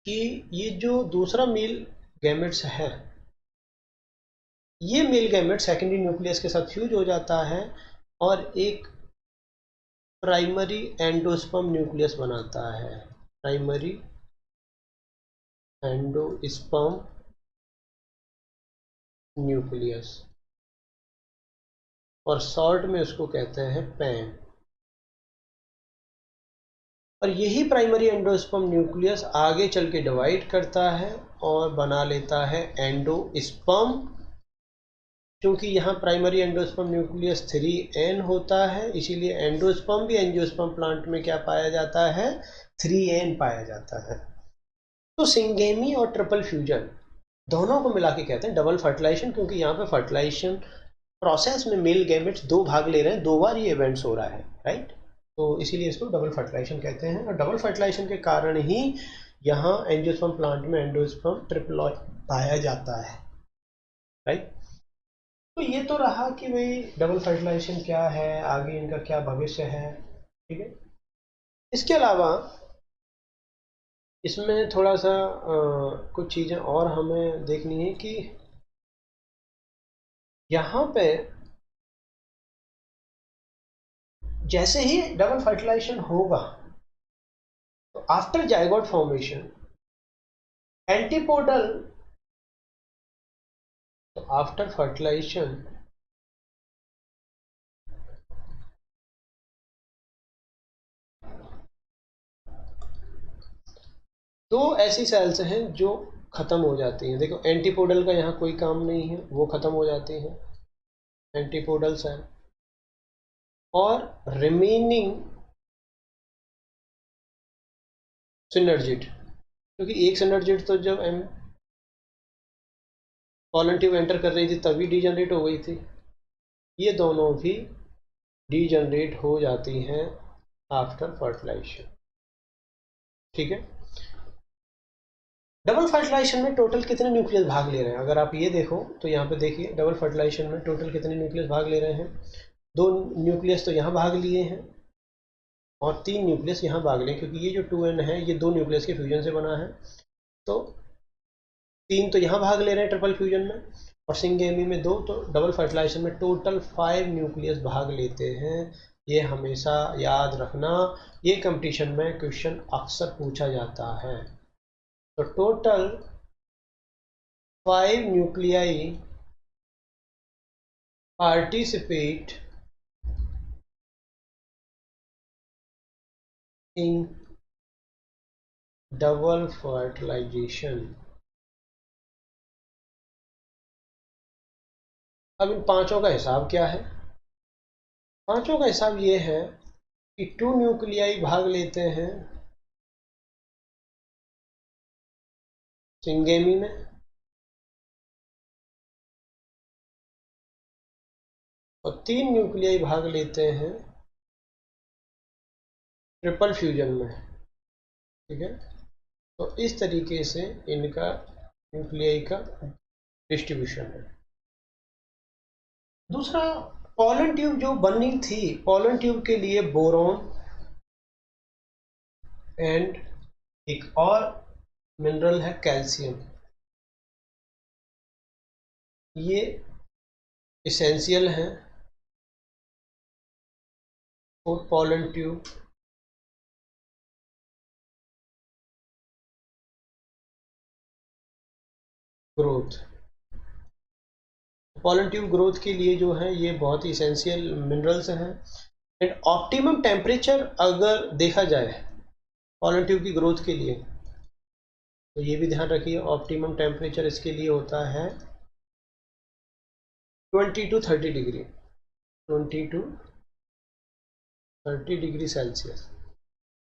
कि ये जो दूसरा मेल गैमेट्स है, ये मेल गैमेट सेकेंडरी न्यूक्लियस के साथ फ्यूज हो जाता है और एक प्राइमरी एंडोस्पर्म न्यूक्लियस बनाता है। प्राइमरी एंडोस्पर्म न्यूक्लियस, और शॉर्ट में उसको कहते हैं पैन। और यही प्राइमरी एंडोस्पर्म न्यूक्लियस आगे चल के डिवाइड करता है और बना लेता है एंडोस्पर्म। क्योंकि यहाँ प्राइमरी एंडोस्पर्म न्यूक्लियस 3n होता है, इसीलिए एंडोस्पर्म भी एंजियोस्पर्म प्लांट में क्या पाया जाता है? 3n पाया जाता है। तो सिंगेमी और ट्रिपल फ्यूजन दोनों को मिला के कहते हैं डबल फर्टिलाइजेशन, क्योंकि यहाँ पे फर्टिलाइजेशन प्रोसेस में मेल गैमेट्स दो भाग ले रहे हैं, दो बार ये इवेंट्स हो रहा है, राइट? तो इसीलिए इसको डबल फर्टिलाइजेशन कहते हैं। और डबल फर्टिलाइजेशन के कारण ही यहाँ एंजियोस्पर्म प्लांट में एंडोस्पर्म ट्रिप्लॉइड पाया जाता है, राइट? तो ये तो रहा कि भाई डबल फर्टिलाइजेशन क्या है, आगे इनका क्या भविष्य है, ठीक है। इसके अलावा इसमें थोड़ा सा कुछ चीज़ें और हमें देखनी है कि यहाँ पे जैसे ही डबल फर्टिलाइजेशन होगा तो आफ्टर जाइगोट फॉर्मेशन एंटीपोडल, तो आफ्टर फर्टिलाइजेशन दो ऐसी सेल्स हैं जो खत्म हो जाती हैं। देखो एंटीपोडल का यहाँ कोई काम नहीं है, वो खत्म हो जाती हैं एंटीपोडल सेल, और रिमेनिंग सिनर्जिड, क्योंकि एक सिनर्जिड तो जब पॉलन ट्यूब एंटर कर रही थी तभी डीजनरेट हो गई थी, ये दोनों भी डीजनरेट हो जाती हैं आफ्टर फर्टिलाइजेशन, ठीक है। डबल फर्टिलाइजेशन में टोटल कितने न्यूक्लियस भाग ले रहे हैं? अगर आप ये देखो तो यहाँ पे देखिए डबल फर्टिलाइजेशन में टोटल कितने न्यूक्लियस भाग ले रहे हैं। दो न्यूक्लियस तो यहाँ भाग लिए हैं और तीन न्यूक्लियस यहाँ भाग लिए, क्योंकि ये जो 2n है ये दो न्यूक्लियस के फ्यूजन से बना है, तो तीन तो यहाँ भाग ले रहे हैं ट्रिपल फ्यूजन में और सिंगेमी में दो, तो डबल फर्टिलाइजेशन में टोटल 5 न्यूक्लियस भाग लेते हैं। ये हमेशा याद रखना, ये कंपटीशन में क्वेश्चन अक्सर पूछा जाता है। तो total 5 nuclei participate in double fertilization. अब इन पांचों का हिसाब क्या है? पांचों का हिसाब ये है कि 2 न्यूक्लियाई भाग लेते हैं सिंगेमी में, और 3 न्यूक्लियाई भाग लेते हैं ट्रिपल फ्यूजन में, ठीक है। तो इस तरीके से इनका न्यूक्लियाई का डिस्ट्रीब्यूशन है। दूसरा, पॉलन ट्यूब जो बनी थी, पॉलन ट्यूब के लिए बोरॉन एंड एक और मिनरल है कैल्शियम, ये इसेंशियल है for pollen tube growth. Pollen tube growth के लिए जो है ये बहुत ही इसेंशियल मिनरल्स हैं। एंड ऑप्टिमम टेम्परेचर अगर देखा जाए पॉलन ट्यूब की ग्रोथ के लिए, तो ये भी ध्यान रखिए ऑप्टिमम टेम्परेचर इसके लिए होता है 20 to 30 degree, 20 to 30 degree Celsius,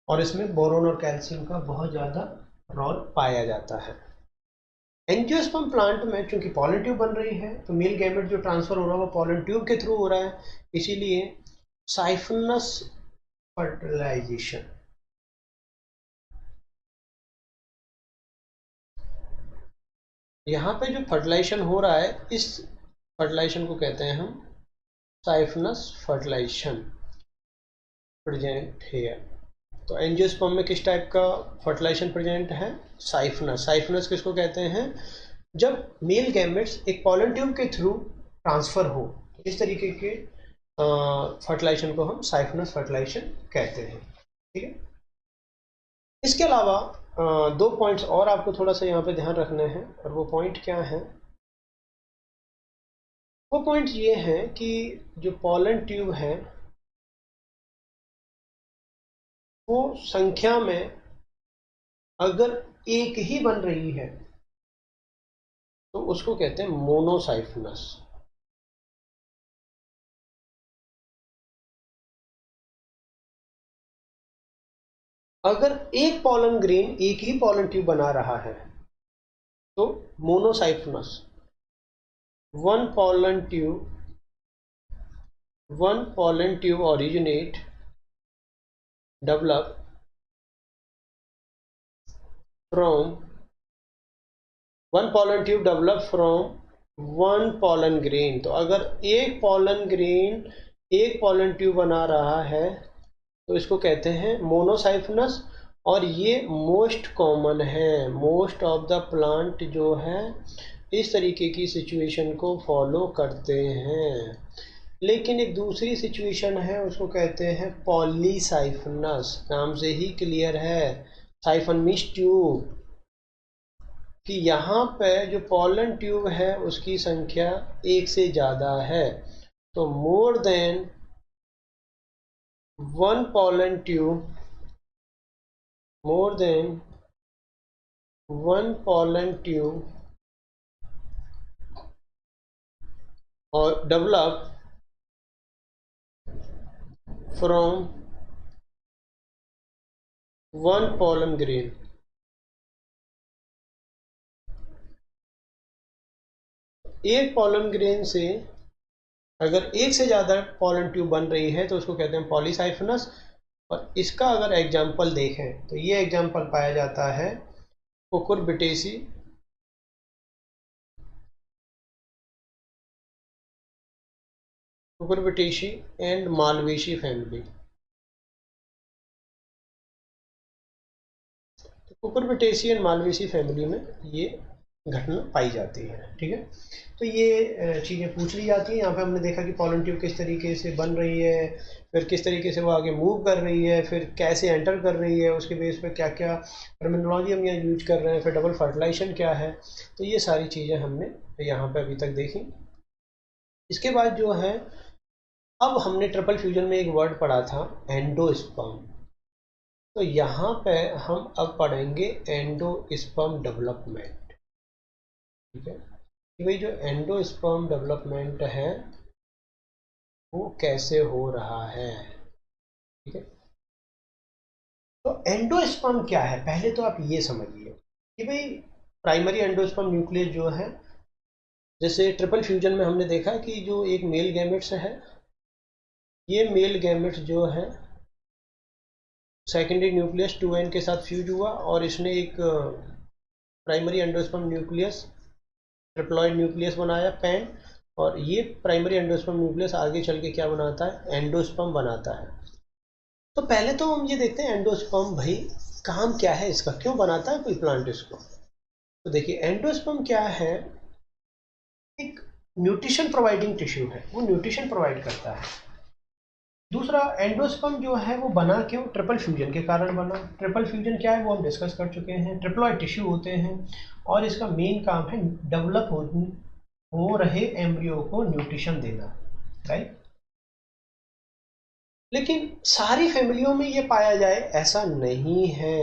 और इसमें बोरोन और कैल्शियम का बहुत ज़्यादा रोल पाया जाता है। एंजियोस्पर्म प्लांट में चूंकि पॉलन ट्यूब बन रही है तो मेल गैमेट जो ट्रांसफर हो रहा है वो पॉलन ट्यूब के थ्रू हो रहा है, इसीलिए साइफनस फर्टिलाइजेशन। यहाँ पे जो फर्टिलाइजेशन हो रहा है इस फर्टिलाइजेशन को कहते हैं हम साइफनस फर्टिलाइजेशन प्रेजेंट हेयर। तो एंजियोस्पर्म में किस टाइप का फर्टिलाइजेशन प्रेजेंट है? साइफनस। साइफनस किसको कहते हैं? जब मेल गैमेट्स एक पॉलन ट्यूब के थ्रू ट्रांसफर हो, इस तरीके के फर्टिलाइजेशन को हम साइफनस फर्टिलाइजेशन कहते हैं। ठीक है, इसके अलावा दो पॉइंट्स और आपको थोड़ा सा यहाँ पे ध्यान रखने हैं, और वो पॉइंट क्या है? वो पॉइंट ये है कि जो पॉलन ट्यूब है वो संख्या में अगर एक ही बन रही है तो उसको कहते हैं मोनोसाइफनस। अगर एक पॉलन ग्रेन एक ही पॉलन ट्यूब बना रहा है तो monosiphonous. One pollen tube originate, develop from one pollen tube develop from one pollen grain। तो अगर एक पॉलन ग्रेन एक पॉलन ट्यूब बना रहा है तो इसको कहते हैं मोनोसाइफनस, और ये मोस्ट कॉमन है। मोस्ट ऑफ द प्लांट जो है इस तरीके की सिचुएशन को फॉलो करते हैं। लेकिन एक दूसरी सिचुएशन है, उसको कहते हैं पॉलीसाइफनस। नाम से ही क्लियर है, साइफन मीन्स ट्यूब, कि यहाँ पे जो पॉलन ट्यूब है उसकी संख्या एक से ज़्यादा है। तो more than one pollen tube, more than one pollen tube और develop from one pollen grain. एक पॉलन ग्रेन से अगर एक से ज़्यादा पॉलन ट्यूब बन रही है तो उसको कहते हैं पॉलीसाइफनस। और इसका अगर एग्जाम्पल देखें तो ये एग्जाम्पल पाया जाता है Cucurbitaceae, Cucurbitaceae and Malvaceae family. तो कुकुरबिटेसी एंड मालवेसी फैमिली में ये घटना पाई जाती है। ठीक है, तो ये चीज़ें पूछ ली जाती हैं। यहाँ पे हमने देखा कि पॉलन ट्यूब किस तरीके से बन रही है, फिर किस तरीके से वो आगे मूव कर रही है, फिर कैसे एंटर कर रही है, उसके बेस पे क्या क्या टर्मिनोलॉजी हम यहाँ यूज कर रहे हैं, फिर डबल फर्टिलाइजेशन क्या है। तो ये सारी चीज़ें हमने यहाँ पे अभी तक देखी। इसके बाद जो है, अब हमने ट्रिपल फ्यूजन में एक वर्ड पढ़ा था एंडोस्पर्म। तो यहाँ पे हम अब पढ़ेंगे एंडोस्पर्म डेवलपमेंट। ठीक है, कि भाई जो एंडोस्पर्म डेवलपमेंट है वो कैसे हो रहा है। ठीक है, तो एंडोस्पर्म क्या है पहले तो आप ये समझिए कि भाई प्राइमरी एंडोस्पर्म न्यूक्लियस जो है, जैसे ट्रिपल फ्यूजन में हमने देखा कि जो एक मेल गैमेट्स है, ये मेल गैमेट्स जो है सेकेंडरी न्यूक्लियस 2n के साथ फ्यूज हुआ और इसने एक primary endosperm nucleus triploid nucleus बनाया पैन, और ये प्राइमरी एंडोस्पर्म न्यूक्लियस आगे चल के क्या बनाता है? एंडोस्पर्म बनाता है। तो पहले तो हम ये देखते हैं एंडोस्पर्म भाई काम क्या है इसका, क्यों बनाता है कोई प्लांट इसको। तो देखिए एंडोस्पर्म क्या है, एक न्यूट्रिशन प्रोवाइडिंग टिश्यू है, वो न्यूट्रिशन प्रोवाइड करता है। दूसरा, एंडोस्पर्म जो है वो बना क्यों? ट्रिपल फ्यूजन के कारण बना। ट्रिपल फ्यूजन क्या है वो हम डिस्कस कर चुके हैं। ट्रिप्लॉइड टिश्यू होते हैं और इसका मेन काम है डेवलप हो रहे एम्ब्रियो को न्यूट्रिशन देना, राइट। लेकिन सारी फैमिलियों में ये पाया जाए ऐसा नहीं है।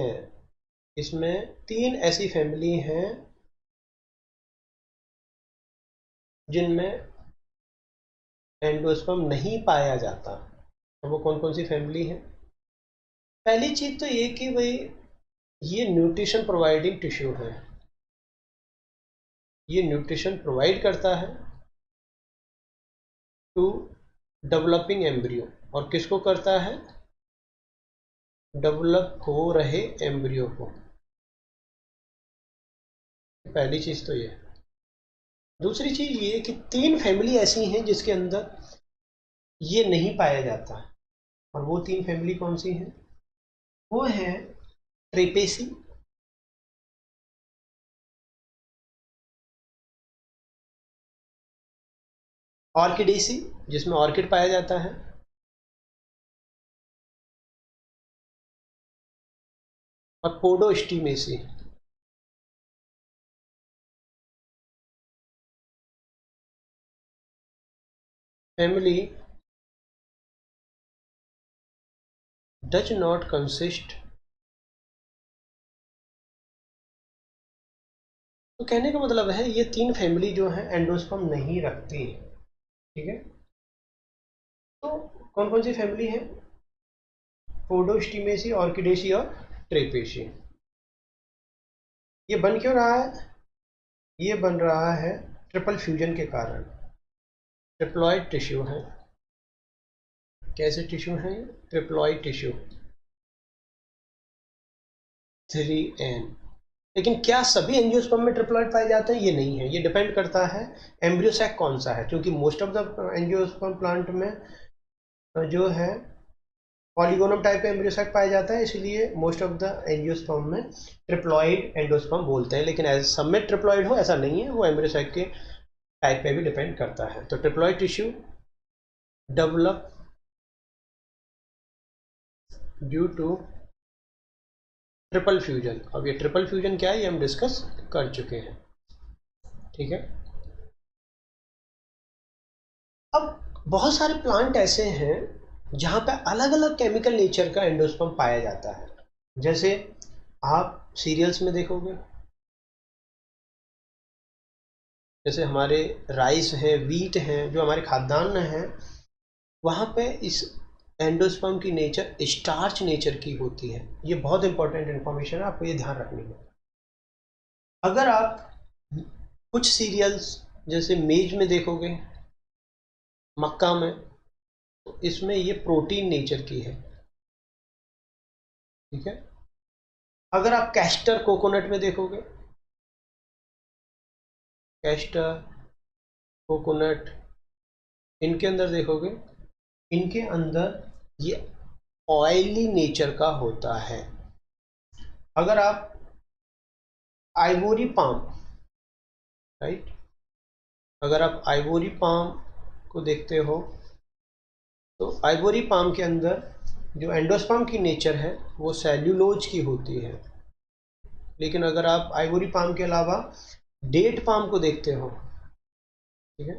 इसमें 3 ऐसी फैमिली हैं जिनमें एंडोस्पर्म नहीं पाया जाता। वो कौन कौन सी फैमिली है? पहली चीज तो ये कि भाई ये न्यूट्रिशन प्रोवाइडिंग टिश्यू है, ये न्यूट्रिशन प्रोवाइड करता है टू डेवलपिंग एम्ब्रियो। और किसको करता है? डेवलप हो रहे एम्ब्रियो को। पहली चीज तो ये। दूसरी चीज ये कि 3 फैमिली ऐसी हैं जिसके अंदर ये नहीं पाया जाता, और वो 3 फैमिली कौन सी हैं? वो है ट्रेपेसी, ऑर्किडेसी जिसमें ऑर्किड पाया जाता है, और Podostemaceae. Family does not consist. तो कहने का मतलब है ये 3 फैमिली जो है एंडोस्पर्म नहीं रखती, ठीक है। तो कौन कौन सी फैमिली है? पोडोस्टीमेसी, ऑर्किडेसी और ट्रेपेसी। ये बन क्यों रहा है? ये बन रहा है ट्रिपल फ्यूजन के कारण। ट्रिप्लॉइड टिश्यू है। कैसे टिश्यू है? Triploid tissue 3N। लेकिन क्या सभी एंजियोस्पर्म में ट्रिप्लॉइड पाए जाते हैं? ये नहीं है, ये डिपेंड करता है एम्ब्रियो सैक कौन सा है, क्योंकि most of the angiosperm plant में जो है पॉलीगोनम टाइप का एम्ब्रियो सैक पाया जाता है, इसलिए मोस्ट ऑफ द एंजियोस्पर्म में ट्रिप्लॉइड एंडोस्पर्म बोलते हैं। लेकिन ऐसे सब में ट्रिप्लॉइड हो ऐसा नहीं है, वो एम्ब्रियो सैक के टाइप पे भी डिपेंड करता है। तो triploid tissue develop due to triple fusion. अब ये ट्रिपल फ्यूजन क्या है ये हम डिस्कस कर चुके हैं, ठीक है। अब बहुत सारे प्लांट ऐसे हैं जहां पे अलग अलग केमिकल नेचर का एंडोस्पर्म पाया जाता है। जैसे आप सीरियल्स में देखोगे, जैसे हमारे राइस है, वीट है, जो हमारे खाद्यान्न है, वहां पे इस एंडोस्पर्म की नेचर स्टार्च नेचर की होती है। ये बहुत इंपॉर्टेंट इंफॉर्मेशन है, आपको ये ध्यान रखनी है। अगर आप कुछ सीरियल्स जैसे मेज में देखोगे, मक्का में, तो इसमें ये प्रोटीन नेचर की है, ठीक है। अगर आप कैस्टर कोकोनट में देखोगे, कैस्टर कोकोनट, इनके अंदर देखोगे, इनके अंदर ये ऑयली नेचर का होता है। अगर आप आइवोरी पाम, राइट, अगर आप आइवोरी पाम को देखते हो तो आइवोरी पाम के अंदर जो एंडोस्पर्म की नेचर है वो सेल्यूलोज की होती है। लेकिन अगर आप आइवोरी पाम के अलावा डेट पाम को देखते हो, ठीक है,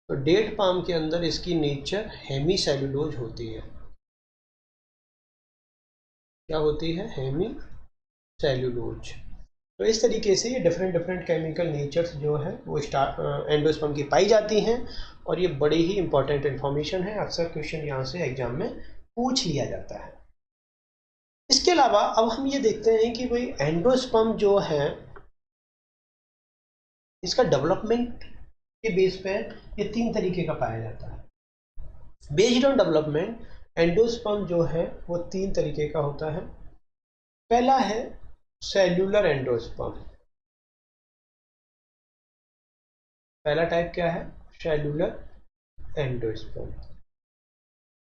तो डेट पाम के अंदर इसकी नेचर हेमी सेल्यूलोज होती है। क्या होती है? Hemicellulose. तो इस तरीके से ये डिफरेंट डिफरेंट केमिकल नेचर्स जो है वो एंडोस्पर्म की पाई जाती हैं, और ये बड़ी ही इंपॉर्टेंट इंफॉर्मेशन है। अक्सर क्वेश्चन यहाँ से एग्जाम में पूछ लिया जाता है। इसके अलावा अब हम ये देखते हैं कि भाई एंडोस्पर्म जो है इसका डेवलपमेंट के बेस पे ये 3 तरीके का पाया जाता है। बेस्ड ऑन डेवलपमेंट एंडोस्पर्म जो है वो 3 तरीके का होता है। पहला है सेल्यूलर एंडोस्पर्म। पहला टाइप क्या है? Cellular endosperm.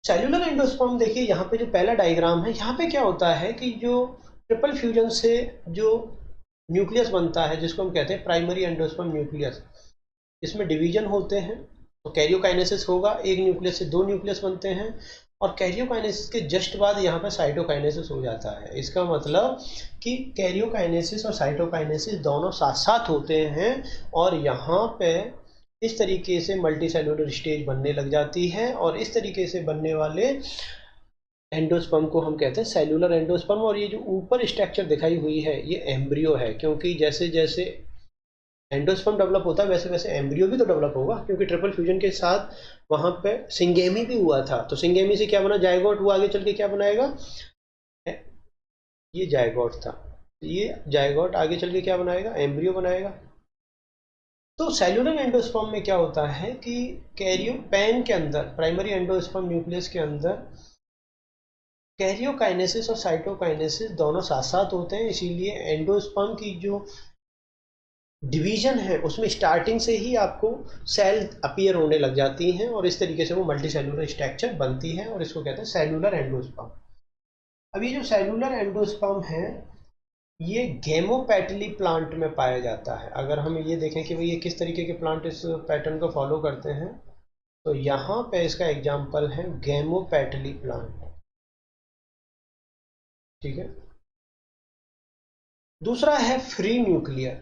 सेल्यूलर एंडोस्पर्म देखिए यहाँ पे जो पहला डायग्राम है, यहाँ पे क्या होता है कि जो ट्रिपल फ्यूजन से जो न्यूक्लियस बनता है जिसको हम कहते हैं प्राइमरी एंडोस्पर्म न्यूक्लियस, इसमें डिवीजन होते हैं। तो कैरियोकाइनेसिस होगा, एक न्यूक्लियस से 2 न्यूक्लियस बनते हैं, और कैरियोकाइनेसिस के जस्ट बाद यहाँ पे साइटोकाइनेसिस हो जाता है। इसका मतलब कि कैरियोकाइनेसिस और साइटोकाइनेसिस दोनों साथ साथ होते हैं, और यहाँ पे इस तरीके से मल्टी सेलुलर स्टेज बनने लग जाती है, और इस तरीके से बनने वाले एंडोस्पर्म को हम कहते हैं सेलुलर एंडोस्पर्म। और ये जो ऊपर स्ट्रक्चर दिखाई हुई है ये एम्ब्रियो है, क्योंकि जैसे जैसे एंडोस्पर्म डेवलप होता है वैसे वैसे एम्ब्रियो भी तो डेवलप होगा, क्योंकि ट्रिपल फ्यूजन के साथ वहां पे सिंगेमी भी हुआ था। तो सिंगेमी से क्या बना, जायगोट, वो आगे चल के क्या बनाएगा, ये जायगोट था, ये जायगोट आगे चल के क्या बनाएगा, एम्ब्रियो बनाएगा। तो सेलुलर एंडोस्पर्म में क्या होता है कि कैरियो पैन के अंदर, प्राइमरी एंडोस्पर्म न्यूक्लियस के अंदर कैरियोकाइनेसिस और साइटोकाइनेसिस दोनों साथ साथ होते हैं। इसीलिए एंडोस्पर्म की जो डिवीजन है उसमें स्टार्टिंग से ही आपको सेल अपीयर होने लग जाती हैं और इस तरीके से वो मल्टी सेलुलर स्ट्रक्चर बनती है और इसको कहते हैं सेलुलर एंडोस्पर्म। अब ये जो सेलुलर एंडोस्पर्म है ये गेमोपेटली प्लांट में पाया जाता है। अगर हम ये देखें कि भाई ये किस तरीके के प्लांट इस पैटर्न को फॉलो करते हैं, तो यहाँ पे इसका एग्जाम्पल है गेमोपेटली प्लांट। ठीक है। दूसरा है फ्री न्यूक्लियर।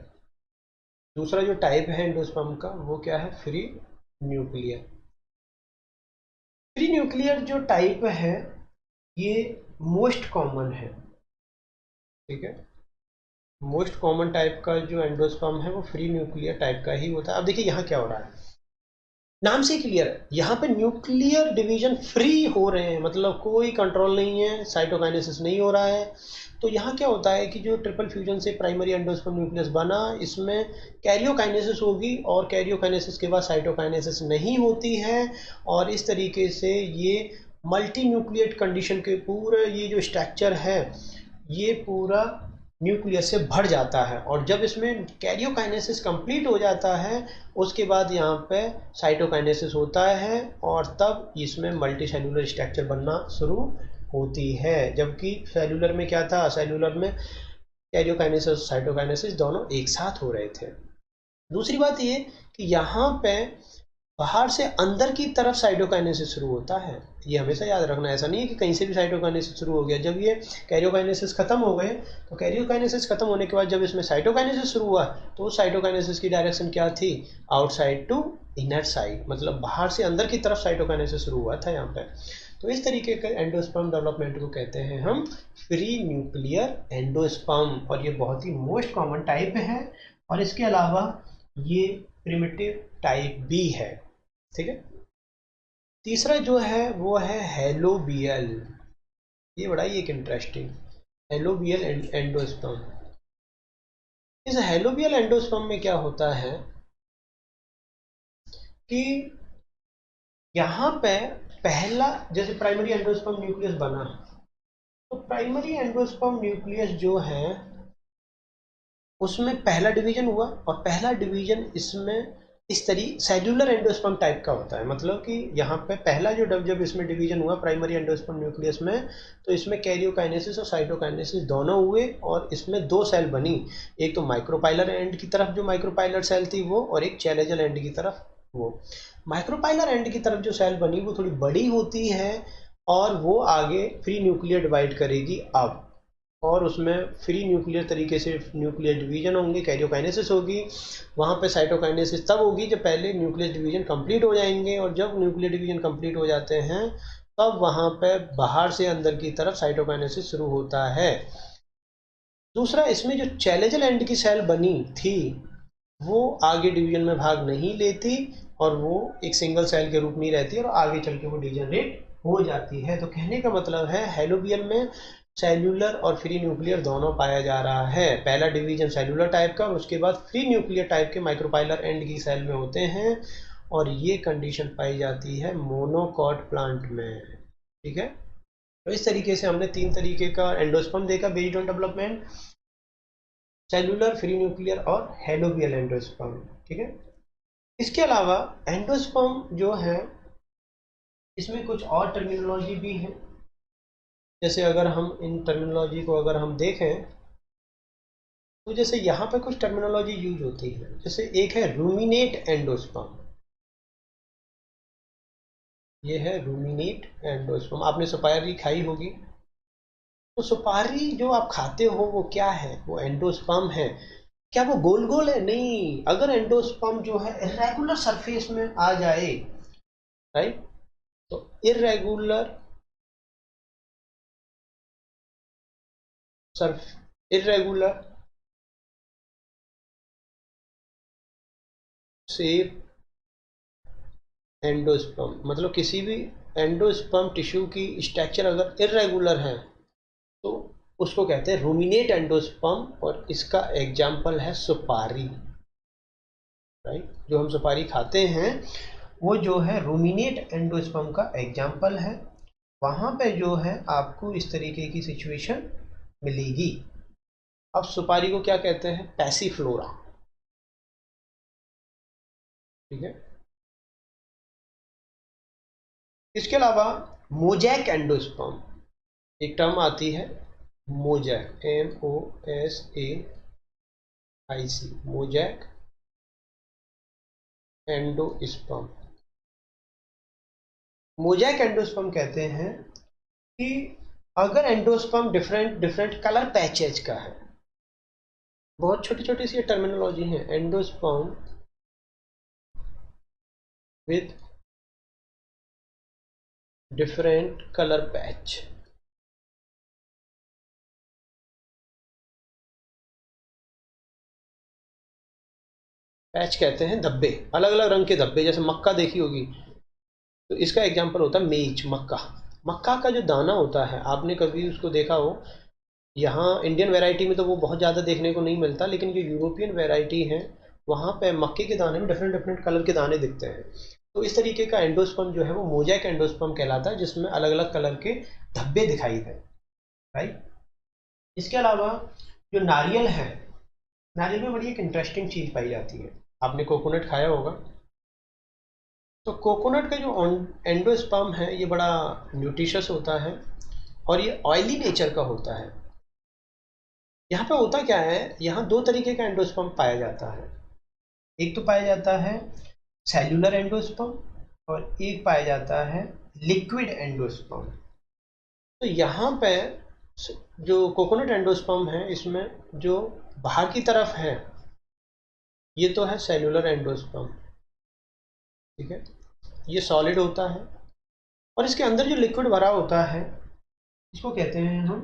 दूसरा जो टाइप है एंडोस्पर्म का वो क्या है, फ्री न्यूक्लियर। फ्री न्यूक्लियर जो टाइप है ये मोस्ट कॉमन है। ठीक है। मोस्ट कॉमन टाइप का जो एंडोस्पर्म है वो फ्री न्यूक्लियर टाइप का ही होता है। अब देखिए यहाँ क्या हो रहा है, नाम से क्लियर है, यहाँ पे न्यूक्लियर डिवीजन फ्री हो रहे हैं, मतलब कोई कंट्रोल नहीं है, साइटोकाइनेसिस नहीं हो रहा है। तो यहाँ क्या होता है कि जो ट्रिपल फ्यूजन से प्राइमरी एंडोस्पर्म न्यूक्लियस बना, इसमें कैरियोकाइनेसिस होगी और कैरियोकाइनेसिस के बाद साइटोकाइनेसिस नहीं होती है, और इस तरीके से ये मल्टी न्यूक्लिएट कंडीशन के पूरे ये जो स्ट्रक्चर है ये पूरा न्यूक्लियस से भर जाता है। और जब इसमें कैरियोकाइनेसिस कंप्लीट हो जाता है उसके बाद यहाँ पे साइटोकाइनेसिस होता है और तब इसमें मल्टी सेलुलर स्ट्रक्चर बनना शुरू होती है। जबकि सेलुलर में क्या था, सेलुलर में कैरियोकाइनेसिस साइटोकाइनेसिस दोनों एक साथ हो रहे थे। दूसरी बात ये कि यहाँ पे बाहर से अंदर की तरफ साइटोकाइनेसिस शुरू होता है। ये हमेशा याद रखना, ऐसा नहीं है कि कहीं से भी साइटोकाइनेसिस शुरू हो गया। जब ये कैरियोकाइनेसिस खत्म हो गए तो कैरियोकाइनेसिस खत्म होने के बाद जब इसमें साइटोकाइनेसिस शुरू हुआ तो साइटोकाइनेसिस की डायरेक्शन क्या थी, आउटसाइड टू इनर साइड, मतलब बाहर से अंदर की तरफ साइटोकाइनेसिस शुरू हुआ था यहाँ पे। तो इस तरीके के एंडोस्पर्म डेवलपमेंट को कहते हैं हम फ्री न्यूक्लियर एंडोस्पर्म, और ये बहुत ही मोस्ट कॉमन टाइप है। और इसके अलावा ये प्रिमिटिव टाइप भी है। ठीक है। तीसरा जो है वो है हेलोबियल। ये बड़ा ही एक इंटरेस्टिंग, हेलोबियल एंडोस्पर्म। इस हेलोबियल एंडोस्पर्म में क्या होता है कि यहाँ पे पहला, जैसे प्राइमरी एंडोस्पर्म न्यूक्लियस बना, तो प्राइमरी एंडोस्पर्म न्यूक्लियस जो है उसमें पहला डिवीजन हुआ, और पहला डिवीजन इसमें इस तरीके सेल्यूलर एंडोस्पर्म टाइप का होता है। मतलब कि यहाँ पे पहला जो जब इसमें डिवीजन हुआ प्राइमरी एंडोस्पर्म न्यूक्लियस में, तो इसमें कैरियोकाइनेसिस और साइटोकाइनेसिस दोनों हुए और इसमें दो सेल बनी। एक तो माइक्रोपाइलर एंड की तरफ जो माइक्रोपाइलर सेल थी वो, और एक चैलेजल एंड की तरफ वो। माइक्रोपाइलर एंड की तरफ जो सेल बनी वो थोड़ी बड़ी होती है और वो आगे फ्री न्यूक्लियर डिवाइड करेगी अब, और उसमें फ्री न्यूक्लियर तरीके से न्यूक्लियर डिवीजन होंगे, कैरियोकाइनेसिस होगी। वहाँ पे साइटोकाइनेसिस तब होगी जब पहले न्यूक्लियर डिवीजन कंप्लीट हो जाएंगे, और जब न्यूक्लियर डिवीजन कंप्लीट हो जाते हैं तब वहाँ पे बाहर से अंदर की तरफ साइटोकाइनेसिस शुरू होता है। दूसरा, इसमें जो चैलेंजल एंड की सेल बनी थी वो आगे डिवीजन में भाग नहीं लेती और वो एक सिंगल सेल के रूप में रहती है और आगे चल के वो डिजनरेट हो जाती है। तो कहने का मतलब है हेलोबियल में सेल्यूलर और फ्री न्यूक्लियर दोनों पाया जा रहा है। पहला डिवीजन सेल्यूलर टाइप का और उसके बाद फ्री न्यूक्लियर टाइप के माइक्रोपाइलर एंड की सेल में होते हैं, और ये कंडीशन पाई जाती है मोनोकॉट प्लांट में। ठीक है। तो इस तरीके से हमने तीन तरीके का एंडोस्पर्म देखा based on development, cellular, free nuclear और हेलोबियल एंडोस्पर्म। ठीक है। इसके अलावा एंडोस्पर्म जो है इसमें कुछ और टर्मिनोलॉजी भी है। जैसे अगर हम इन टर्मिनोलॉजी को अगर हम देखें तो जैसे यहाँ पे कुछ टर्मिनोलॉजी यूज होती है। जैसे एक है रूमिनेट एंडोस्पर्म, ये है रूमिनेट एंडोस्पर्म। आपने सुपारी खाई होगी, तो सुपारी जो आप खाते हो वो क्या है, वो एंडोस्पर्म है। क्या वो गोल गोल है, नहीं। अगर एंडोस्पर्म जो है इरेगुलर सरफेस में आ जाए, राइट, तो irregular Surf irregular shape endosperm, मतलब किसी भी एंडोस्पर्म टिश्यू की स्ट्रक्चर अगर इरेगुलर है तो उसको कहते हैं रूमिनेट एंडोस्पर्म, और इसका एग्जाम्पल है सुपारी। राइट, जो हम सुपारी खाते हैं वो जो है रूमिनेट एंडोस्पर्म का एग्जाम्पल है। वहां पे जो है आपको इस तरीके की सिचुएशन मिलेगी। अब सुपारी को क्या कहते हैं? पैसिफ्लोरा। ठीक है, इसके अलावा मोजैक एंडोस्पर्म एक टर्म आती है, mosaic, MOSAIC, mosaic endosperm. Mosaic endosperm कहते हैं कि अगर endosperm different different colour patches का है, बहुत छोटी छोटी सी टर्मिनोलॉजी है, endosperm with different colour patch. Patch कहते हैं धब्बे, अलग अलग रंग के धब्बे, जैसे मक्का देखी होगी तो इसका एग्जांपल होता है मेज, मक्का। मक्का का जो दाना होता है, आपने कभी उसको देखा हो, यहाँ इंडियन वैरायटी में तो वो बहुत ज़्यादा देखने को नहीं मिलता, लेकिन जो यूरोपियन वैरायटी है वहाँ पे मक्के के दाने में डिफरेंट डिफरेंट कलर के दाने दिखते हैं। तो इस तरीके का एंडोस्पर्म जो है वो मोजैक एंडोस्पर्म कहलाता है, जिसमें अलग अलग कलर के धब्बे दिखाई दें। राइट, इसके अलावा जो नारियल है, नारियल में बड़ी एक इंटरेस्टिंग चीज़ पाई जाती है। आपने कोकोनट खाया होगा, तो कोकोनट का जो एंडोस्पर्म है ये बड़ा न्यूट्रिशियस होता है और ये ऑयली नेचर का होता है। यहाँ पे होता क्या है, यहाँ दो तरीके का एंडोस्पर्म पाया जाता है। एक तो पाया जाता है सेल्यूलर एंडोस्पर्म और एक पाया जाता है लिक्विड एंडोस्पर्म। तो यहाँ पे जो कोकोनट एंडोस्पर्म है इसमें जो बाहर की तरफ है ये तो है सेल्यूलर एंडोस्पर्म। ठीक है, ये सॉलिड होता है और इसके अंदर जो लिक्विड भरा होता है इसको कहते हैं हम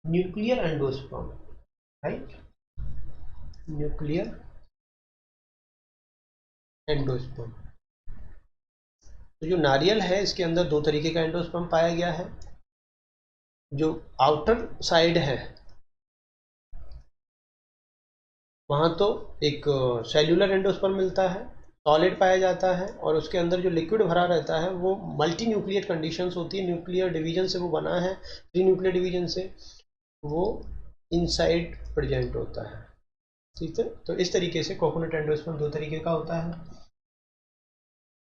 nuclear endosperm. Right, nuclear endosperm. तो जो नारियल है इसके अंदर दो तरीके का एंडोस्पर्म पाया गया है। जो आउटर साइड है वहाँ तो एक सेल्यूलर एंडोस्पर्म मिलता है, सॉलिड पाया जाता है, और उसके अंदर जो लिक्विड भरा रहता है वो मल्टी न्यूक्लियर कंडीशंस होती है, न्यूक्लियर डिवीजन से वो बना है, थ्री न्यूक्लियर डिवीजन से वो इनसाइड प्रेजेंट होता है। ठीक है, तो इस तरीके से कोकोनट एंडोस्पर्म दो तरीके का होता है।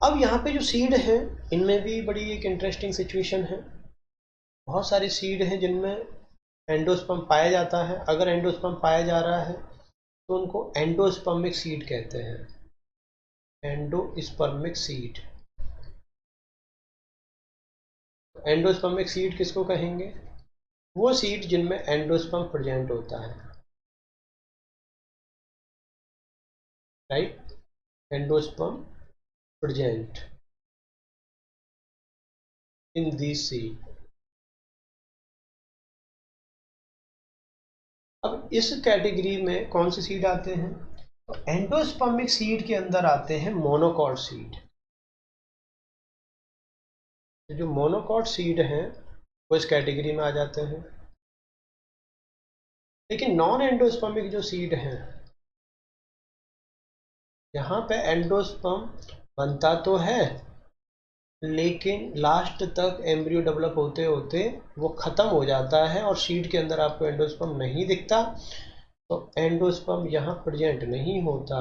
अब यहाँ पे जो सीड है इनमें भी बड़ी एक इंटरेस्टिंग सिचुएशन है। बहुत सारे सीड हैं जिनमें एंडोस्पर्म पाया जाता है। अगर एंडोस्पर्म पाया जा रहा है तो उनको एंडोस्पर्मिक सीड कहते हैं, एंडोस्पर्मिक सीड। एंडोस्पर्मिक सीड किसको कहेंगे? वो सीड जिनमें एंडोस्पर्म प्रेजेंट होता है। Right, endosperm present in this seed. अब इस कैटेगरी में कौन से सीड आते हैं? तो एंडोस्पर्मिक सीड के अंदर आते हैं मोनोकॉट सीड। तो जो मोनोकॉट सीड हैं वो इस कैटेगरी में आ जाते हैं। लेकिन नॉन एंडोस्पर्मिक जो सीड हैं, यहाँ पे एंडोस्पर्म बनता तो है लेकिन लास्ट तक एम्ब्रियो डेवलप होते होते वो ख़त्म हो जाता है और सीड के अंदर आपको एंडोस्पर्म नहीं दिखता। तो एंडोस्पर्म यहाँ प्रेजेंट नहीं होता,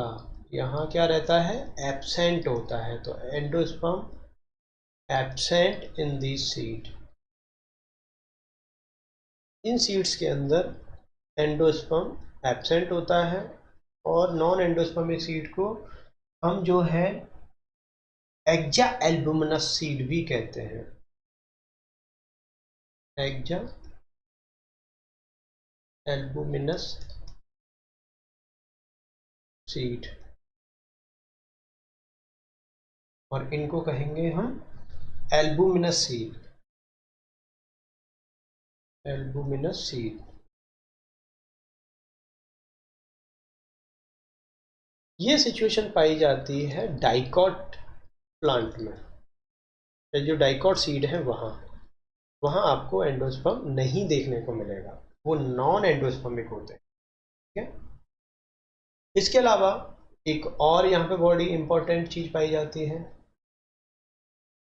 यहाँ क्या रहता है? एब्सेंट होता है। तो endosperm absent in this seed. In seeds के अंदर एंडोस्पर्म एब्सेंट होता है और नॉन एंडोस्पर्मिक सीड को हम जो है एक्जा एल्बुमिनस सीड भी कहते हैं, एक्जा एल्बुमिनस सीड, और इनको कहेंगे हम एल्बुमिनस सीड, एल्बुमिनस सीड। ये सिचुएशन पाई जाती है डाइकॉट प्लांट में, जो डाइकॉट सीड है वहाँ आपको एंडोस्पर्म नहीं देखने को मिलेगा, वो नॉन एंडोस्पर्मिक होते हैं। ठीक है, इसके अलावा एक और यहाँ पे बड़ी इंपॉर्टेंट चीज पाई जाती है,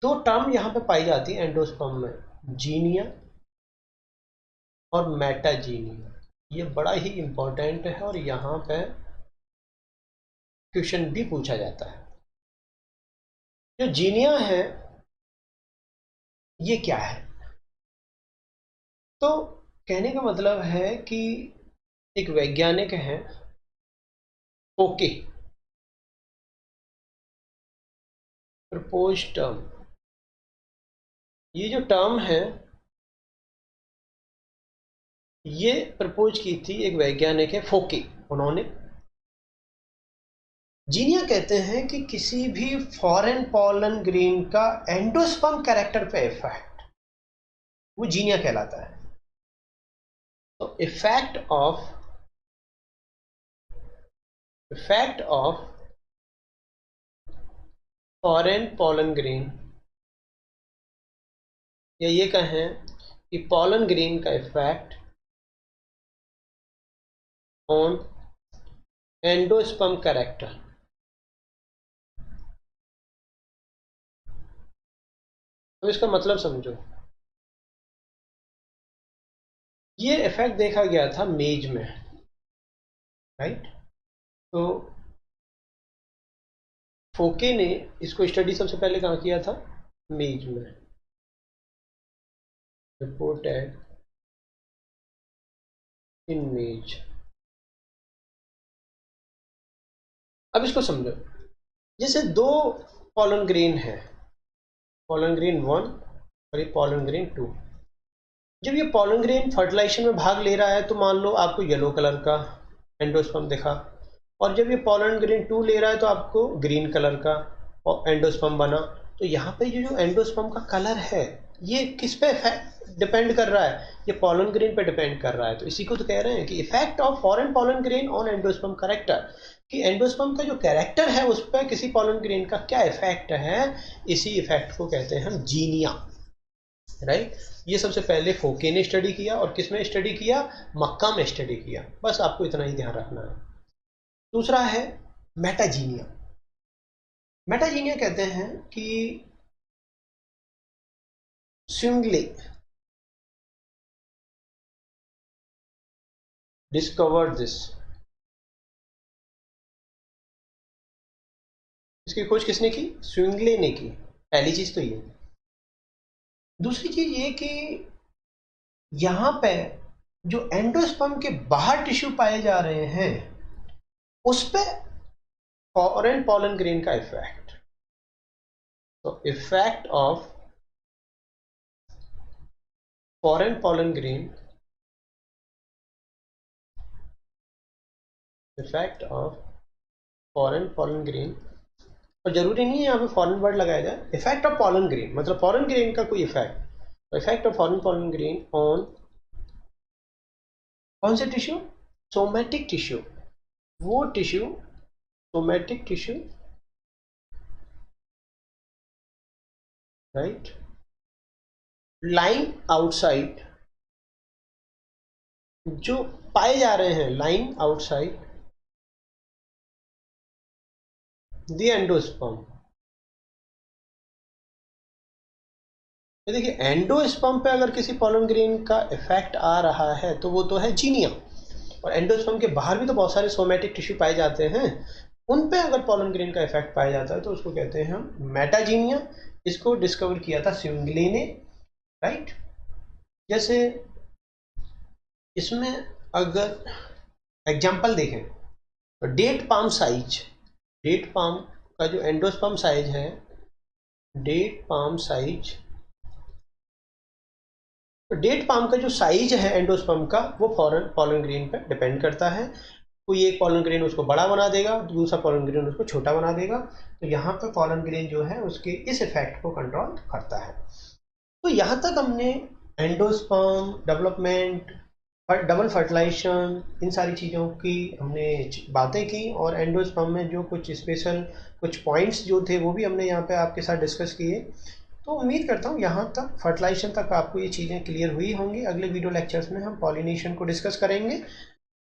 दो टर्म यहाँ पे पाई जाती है एंडोस्पर्म में, जीनिया और मेटाजीनिया। ये बड़ा ही इंपॉर्टेंट है और यहाँ पे क्वेश्चन भी पूछा जाता है। जो जीनिया है ये क्या है? तो कहने का मतलब है कि एक वैज्ञानिक है ओके, प्रपोज टर्म, ये जो टर्म है ये प्रपोज की थी एक वैज्ञानिक है फोके, उन्होंने। जीनिया कहते हैं कि किसी भी फॉरेन पॉलन ग्रेन का एंडोस्पर्म कैरेक्टर पे इफेक्ट, वो जीनिया कहलाता है। तो effect of foreign pollen grain, या ये कहें कि पॉलन ग्रेन का इफेक्ट ऑन एंडोस्पर्म कैरेक्टर। तो इसका मतलब समझो, ये इफेक्ट देखा गया था मेज में, राइट? तो फोके ने इसको स्टडी सबसे पहले कहाँ किया था? मेज में। रिपोर्टेड इन मेज। अब इसको समझो, जैसे दो पॉलन ग्रेन है, पॉलन ग्रेन 1 और ये पॉलन ग्रेन 2। जब ये पॉलन ग्रेन फर्टिलाइजेशन में भाग ले रहा है तो मान लो आपको येलो कलर का एंडोस्पर्म दिखा, और जब ये पॉलन ग्रेन 2 ले रहा है तो आपको ग्रीन कलर का एंडोस्पर्म बना। तो यहाँ पे ये जो एंडोस्पर्म का कलर है ये किस पे डिपेंड कर रहा है? ये पॉलन ग्रेन पे डिपेंड कर रहा है। तो इसी को तो कह रहे हैं कि effect of foreign pollen grain on endosperm character, कि एंडोस्पर्म का जो कैरेक्टर है उस पर किसी पॉलन ग्रेन का क्या इफेक्ट है, इसी इफेक्ट को कहते हैं हम जीनिया, राइट? ये सबसे पहले फोके ने स्टडी किया, और किस में स्टडी किया? मक्का में स्टडी किया। बस आपको इतना ही ध्यान रखना है। दूसरा है मेटाजीनिया। मेटाजीनिया कहते हैं कि स्विंगले डिस्कवर्ड दिस, इसकी खोज किसने की? स्विंगले ने की। पहली चीज तो ये। दूसरी चीज ये कि यहां पे जो एंडोस्पर्म के बाहर टिश्यू पाए जा रहे हैं उस पे फॉरेन पॉलन ग्रेन का इफेक्ट। तो effect of foreign pollen grain, effect of foreign pollen grain, और जरूरी नहीं है यहाँ पे फॉरेन वर्ड लगाया जाए, इफेक्ट ऑफ पॉलन ग्रेन मतलब फॉरेन ग्रेन का कोई इफेक्ट। तो effect of foreign pollen grain on कौन से टिश्यू? Somatic tissue. वो tissue, somatic tissue, right, line outside, जो पाए जा रहे हैं लाइन आउटसाइड द एंडोस्पर्म। तो देखिए, एंडोस्पर्म पे अगर किसी पॉलन ग्रेन का इफेक्ट आ रहा है तो वो तो है जीनिया, और एंडोस्पर्म के बाहर भी तो बहुत सारे सोमैटिक टिश्यू पाए जाते हैं, उन पे अगर पॉलन ग्रेन का इफेक्ट पाया जाता है तो उसको कहते हैं हम मेटाजीनिया। इसको डिस्कवर किया था स्विंगले ने, राइट? जैसे इसमें अगर एग्जाम्पल देखें तो date palm size, date palm का जो एंडोस्पर्म साइज है, डेट पाम साइज, तो डेट पाम का जो साइज है एंडोस्पर्म का वो फॉरेन पॉलन ग्रेन पर डिपेंड करता है। कोई एक पॉलन ग्रेन उसको बड़ा बना देगा, दूसरा पॉलन ग्रेन उसको छोटा बना देगा। तो यहाँ पर पॉलन ग्रेन जो है उसके इस इफेक्ट को कंट्रोल करता है। तो यहाँ तक हमने एंडोस्पर्म डेवलपमेंट, डबल फर्टिलाइजेशन, इन सारी चीज़ों की हमने बातें की, और एंडोस्पर्म में जो कुछ स्पेशल कुछ पॉइंट्स जो थे वो भी हमने यहाँ पे आपके साथ डिस्कस किए। तो उम्मीद करता हूँ यहाँ तक फर्टिलाइजेशन तक आपको ये चीज़ें क्लियर हुई होंगी। अगले वीडियो लेक्चर्स में हम पॉलिनेशन को डिस्कस करेंगे।